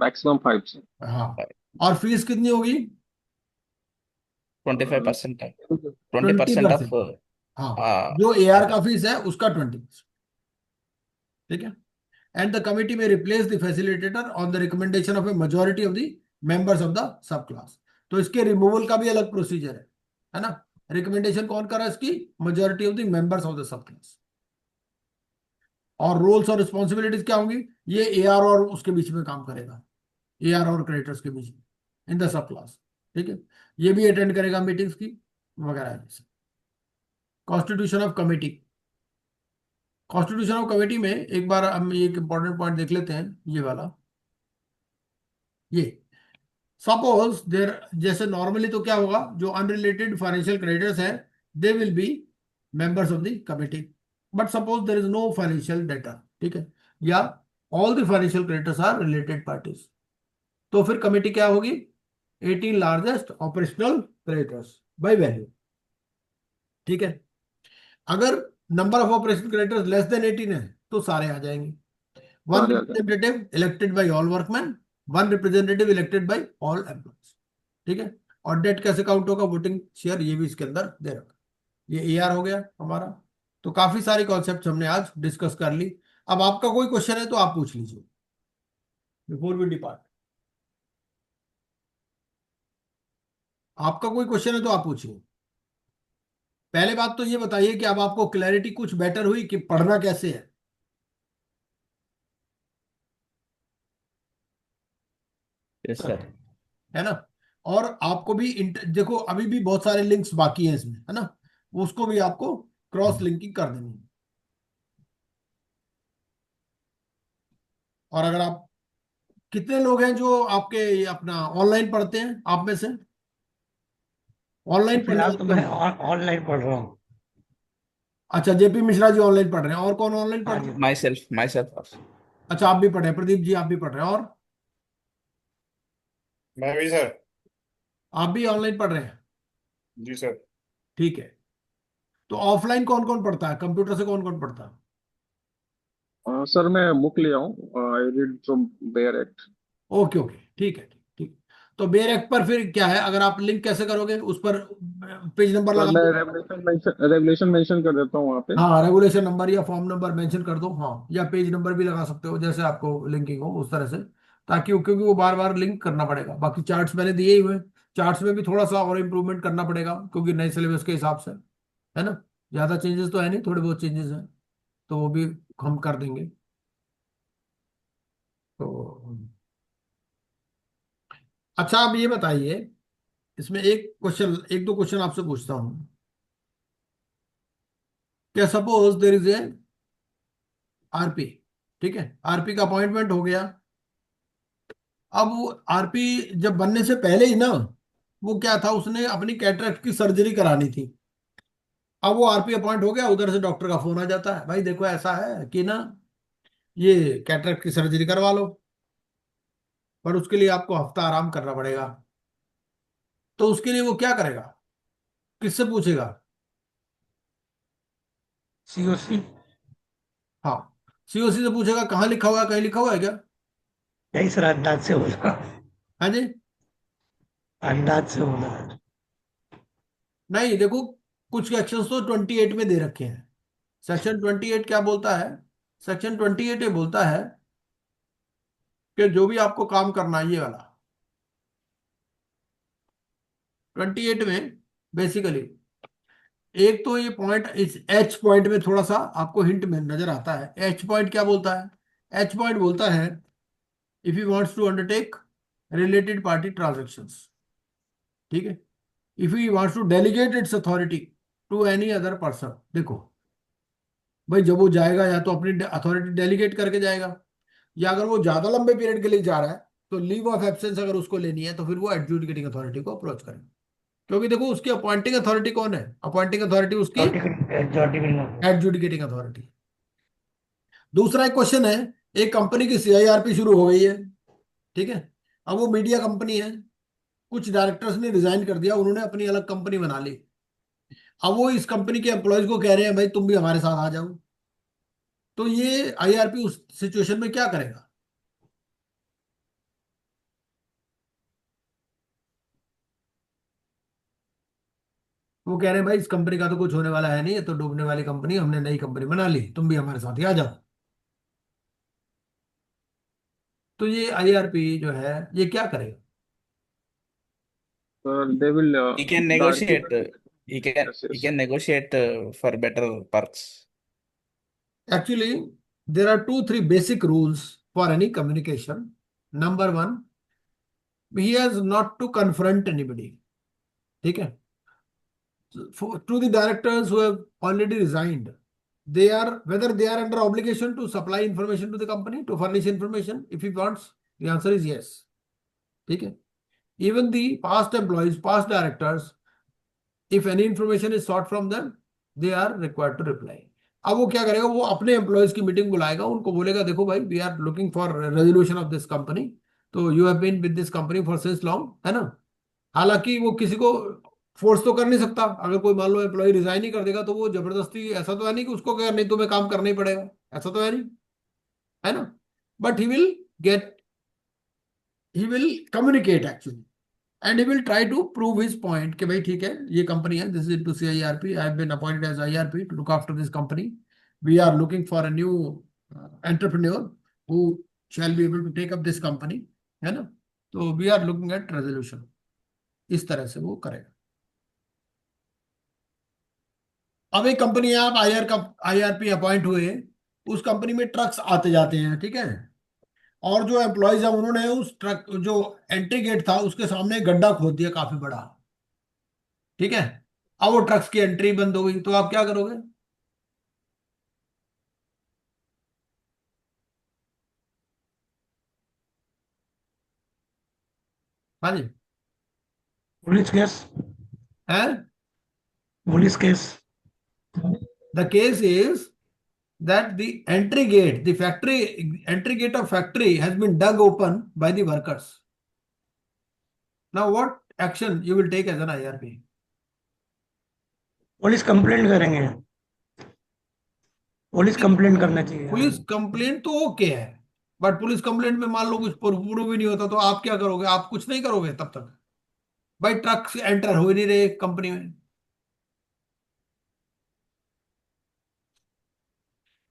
Maximum 5, sir. हाँ, और फीस कितनी होगी? 25% of 20%। 20% of हाँ, uh, जो एआर का फीस है उसका 20%। ठीक है, एंड द कमिटी में replace the facilitator on the recommendation of A majority of the members of the sub class. तो इसके रिमूवल का भी अलग प्रोसीजर है ना। रिकमेंडेशन कौन कर रहा है इसकी? Majority of the members of the sub class. और रोल्स और रिस्पॉन्सिबिलिटीज क्या होंगी? ये एआर और उसके बीच में काम करेगा, एआर और क्रेडिटर्स के बीच में इन द सब क्लास। ठीक है, ये भी अटेंड करेगा मीटिंग्स की वगैरह। Constitution of committee, constitution of committee में एक बार हम एक इंपॉर्टेंट पॉइंट देख लेते हैं, ये वाला। ये सपोज देर, जैसे नॉर्मली तो क्या होगा, जो अनरिलेटेड फाइनेंशियल क्रेडिटर्स हैं they will be members of the committee. But suppose there is no financial data, ठीक है, या all the financial creditors are related parties, तो फिर कमेटी क्या होगी? 18 largest operational creditors by value, ठीक है। अगर number of operational creditors less than 18 है तो सारे आ जाएंगे। वन सारे आ जाएंगे। Representative elected by all workman, one representative elected by all employees, ठीक है। और डेट कैसे काउंट होगा, वोटिंग शेयर, ये भी इसके अंदर दे रखा। ये एआर हो गया हमारा। तो काफी सारी कॉन्सेप्ट हमने आज डिस्कस कर ली। अब आपका कोई क्वेश्चन है तो आप पूछ लीजिए बिफोर वी डिपार्ट। आपका कोई क्वेश्चन है तो आप पूछिए। पहले बात तो ये बताइए कि अब आपको क्लैरिटी कुछ बेटर हुई कि पढ़ना कैसे है? Yes, sir. है ना? और आपको भी देखो अभी भी बहुत सारे लिंक्स बाकी हैं इसमें, है ना, उसको भी आपको क्रॉस लिंकिंग कर देनी है। और अगर आप, कितने लोग हैं जो आपके ये अपना ऑनलाइन पढ़ते हैं आप में से? ऑनलाइन पढ़ने फिलहाल तो वाले मैं कौन? ऑनलाइन पढ़ रहा हूँ। अच्छा, जेपी मिश्रा जी ऑनलाइन पढ़ रहे हैं। और कौन ऑनलाइन पढ़ हाँ रहे जी। हैं? Myself also. अच्छा, आप भी पढ़ रहे हैं। प्रदीप जी आप भी पढ़ रहे हैं। और मैं भी सर। आप भी ऑनलाइन पढ़ रहे हैं, जी सर। ठीक है। तो ऑफलाइन कौन कौन पढ़ता है? कंप्यूटर से कौन कौन पढ़ता है? सर मैं बुक लिया हूँ, I read from bare act. Okay okay, ठीक है, ठीक ठीक। तो बेयर एक्ट पर फिर क्या है, अगर आप लिंक कैसे करोगे उस पर? पेज नंबर सर लगा मैं दो। रेगुलेशन मेंशन कर देता हूँ वहाँ पे। हाँ, रेगुलेशन नंबर या फॉर्म नंबर मेंशन कर दो, हाँ, या पेज नंबर भी लगा सकते हो, जैसे आपको लिंकिंग हो उस तरह से, ताकि क्योंकि वो बार बार लिंक करना पड़ेगा। बाकी चार्ट्स मैंने दिए ही हुए, चार्ट्स में भी थोड़ा सा और इम्प्रूवमेंट करना पड़ेगा क्योंकि नए सिलेबस के हिसाब से, है ना। ज्यादा चेंजेस तो है नहीं, थोड़े बहुत चेंजेस हैं, तो वो भी हम कर देंगे। तो अच्छा, आप ये बताइए, इसमें एक क्वेश्चन, एक दो क्वेश्चन आपसे पूछता हूँ। क्या suppose there is a RP, ठीक है, आरपी का अपॉइंटमेंट हो गया। अब वो आरपी जब बनने से पहले ही ना, वो क्या था, उसने अपनी कैटरेक्ट की सर्जरी करानी थी। अब वो आरपी अपॉइंट हो गया, उधर से डॉक्टर का फोन आ जाता है, भाई देखो ऐसा है कि ना, ये कैटरेक्ट की सर्जरी करवा लो, पर उसके लिए आपको हफ्ता आराम करना पड़ेगा। तो उसके लिए वो क्या करेगा, किससे पूछेगा? सीओसी। हाँ, सीओसी से पूछेगा। कहाँ लिखा हुआ है, कहीं लिखा हुआ है क्या? यही सर, अंदाज से बोला। हाँ जी। अंदाज से बोला। नहीं, देखो, कुछ एक्शंस तो 28 में दे रखे हैं। सेक्शन 28 क्या बोलता है? सेक्शन 28 ये बोलता है कि जो भी आपको काम करना है, ये वाला 28 में बेसिकली, एक तो ये पॉइंट, इस एच पॉइंट में थोड़ा सा आपको हिंट में नजर आता है। एच पॉइंट क्या बोलता है? एच पॉइंट बोलता है if you wants to undertake related party transactions, ठीक है, if you wants to delegate its authority to any other person. देखो भाई, जब वो जाएगा या तो अपनी अथॉरिटी डेलीगेट करके जाएगा, या अगर वो ज्यादा लंबे पीरियड के लिए जा रहा है तो लीव ऑफ एब्सेंस अगर उसको लेनी है तो फिर वो एडजुडिकेटिंग अथॉरिटी को अप्रोच करेगा। क्योंकि देखो, उसकी अपॉइंटिंग अथॉरिटी कौन है? अपॉइंटिंग अथॉरिटी उसकी जॉटिकल। Adjudicating authority. दूसरा एक क्वेश्चन है, एक कंपनी की सीआईआरपी शुरू हो गई है, ठीक है। अब वो मीडिया कंपनी है, कुछ डायरेक्टर्स ने रिजाइन कर दिया, उन्होंने अपनी अलग कंपनी बना ली। अब वो इस कंपनी के एम्प्लॉयज को कह रहे हैं भाई तुम भी हमारे साथ आ जाओ। तो ये आईआरपी उस सिचुएशन में क्या करेगा? वो कह रहे हैं भाई इस कंपनी का तो कुछ होने वाला है नहीं, ये तो डूबने वाली कंपनी, हमने नई कंपनी बना ली, तुम भी हमारे साथ ही आ जाओ। तो ये आईआरपी जो है, ये क्या करेगा? Sir they will He can directly. negotiate. He can yes he yes. can negotiate for better perks. Actually, there are two, three basic rules for any communication. Number one, he has not to confront anybody. ठीक है? To the directors who have already resigned, they are, whether they are under obligation to supply information to the company, to furnish information if he wants, the answer is yes. ठीक है? Even the past employees, past directors, if any information is sought from them, they are required to reply. अब वो क्या करेगा, वो अपने एम्प्लॉयज की मीटिंग बुलाएगा, उनको बोलेगा देखो भाई we are looking for resolution of this company, तो you have been with this company for since long, है ना। हालांकि वो किसी को फोर्स तो कर नहीं सकता, अगर कोई मान लो एम्प्लॉय रिजाइन ही कर देगा तो वो जबरदस्ती, ऐसा तो है नहीं कि उसको क्या नहीं तुम्हें काम करना ही पड़ेगा, ऐसा तो है नहीं, है ना। But he will communicate actually, and he will try to prove his point कि भाई ठीक है ये कंपनी है, this is to CIRP, I have been appointed as IRP to look after this company, we are looking for a new entrepreneur who shall be able to take up this company, है ना। तो we are looking at resolution, इस तरह से वो करेगा। अब एक कंपनी है, आप IRP अपॉइंट हुए, उस कंपनी में ट्रक्स आते जाते हैं, ठीक है, और जो एम्प्लॉयज है उन्होंने उस ट्रक जो एंट्री गेट था उसके सामने एक गड्ढा खोद दिया काफी बड़ा, ठीक है। अब वो ट्रक्स की एंट्री बंद हो गई, तो आप क्या करोगे? हाँ जी, पुलिस केस, है। Police case. The case is that the entry gate of factory has been dug open by the workers. Now what action you will take as an IRP? Police complaint करेंगे, पुलिस कंप्लेंट करना चाहिए। पुलिस कंप्लेंट तो ओके है, बट पुलिस कंप्लेंट में मान लो कुछ प्रूफ भी नहीं होता तो आप क्या करोगे? आप कुछ नहीं करोगे तब तक, भाई ट्रक एंटर हो ही नहीं रहे कंपनी में।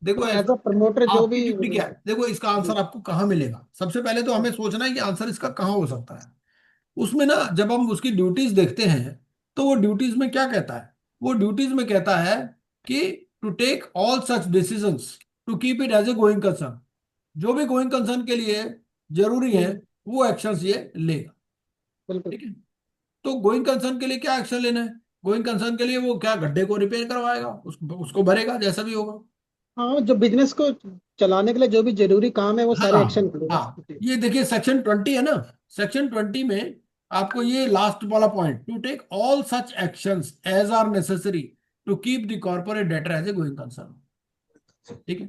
देखो तो एज ऐसा, अ प्रमोटर जो आपकी भी ड्यूटी क्या है? देखो इसका आंसर आपको कहाँ मिलेगा, सबसे पहले तो हमें सोचना है कि आंसर इसका कहाँ हो सकता है। उसमें ना जब हम उसकी ड्यूटीज देखते हैं तो वो ड्यूटीज में क्या कहता है, वो ड्यूटीज में कहता है कि to take all such decisions to keep it as a going concern, जो भी गोइंग कंसर्न के लिए जरूरी है वो एक्शंस ये लेगा, बिल्कुल। ठीक है। तो गोइंग कंसर्न के लिए क्या एक्शन लेना है? गोइंग कंसर्न के लिए वो क्या गड्ढे को रिपेयर करवाएगा, उसको भरेगा जैसा भी होगा। हाँ, जो बिजनेस को चलाने के लिए जो भी जरूरी काम है वो सारे हाँ एक्शन करेगा। हाँ, ये देखिए सेक्शन 20 है ना, सेक्शन 20 में आपको ये लास्ट वाला point, to take all such actions as are necessary to keep the corporate debtor as a going concern, ठीक है,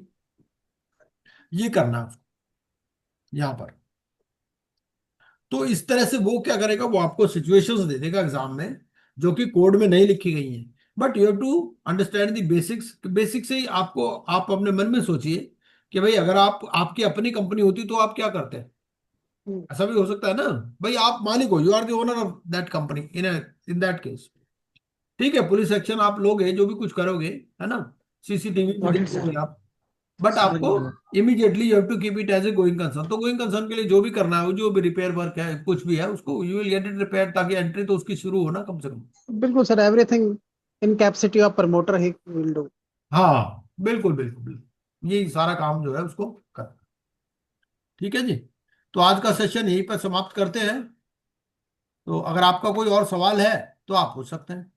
ये करना है यहां पर। तो इस तरह से वो क्या करेगा, वो आपको सिचुएशंस दे देगा एग्जाम में जो कि कोड में नहीं लिखी गई हैं, but you have to understand the basics. Basic से ही आपको, आप अपने मन में सोचिए कि भाई अगर आप आपकी अपनी कंपनी होती तो आप क्या करते हैं, ऐसा भी हो सकता है ना, भाई आप मालिक हो, you are the owner of that company, in that case, ठीक है, पुलिस एक्शन आप लोगे, जो भी कुछ करोगे, है ना, CCTV में Got it, देखोगे sir. आप, बट समझ आपको गया। Immediately you have to keep it as a going concern. तो गोइंग कंसर्न के लिए जो भी करना है, जो भी रिपेयर वर्क है, कुछ भी है, उसको you will get it repair, ताकि एंट्री तो उसकी शुरू हो ना कम से कम। बिल्कुल sir, everything in capacity of promoter he will do. हाँ बिल्कुल बिल्कुल बिल्कुल, यही सारा काम जो है उसको कर, ठीक है जी। तो आज का सेशन यहीं पर समाप्त करते हैं, तो अगर आपका कोई और सवाल है तो आप पूछ सकते हैं।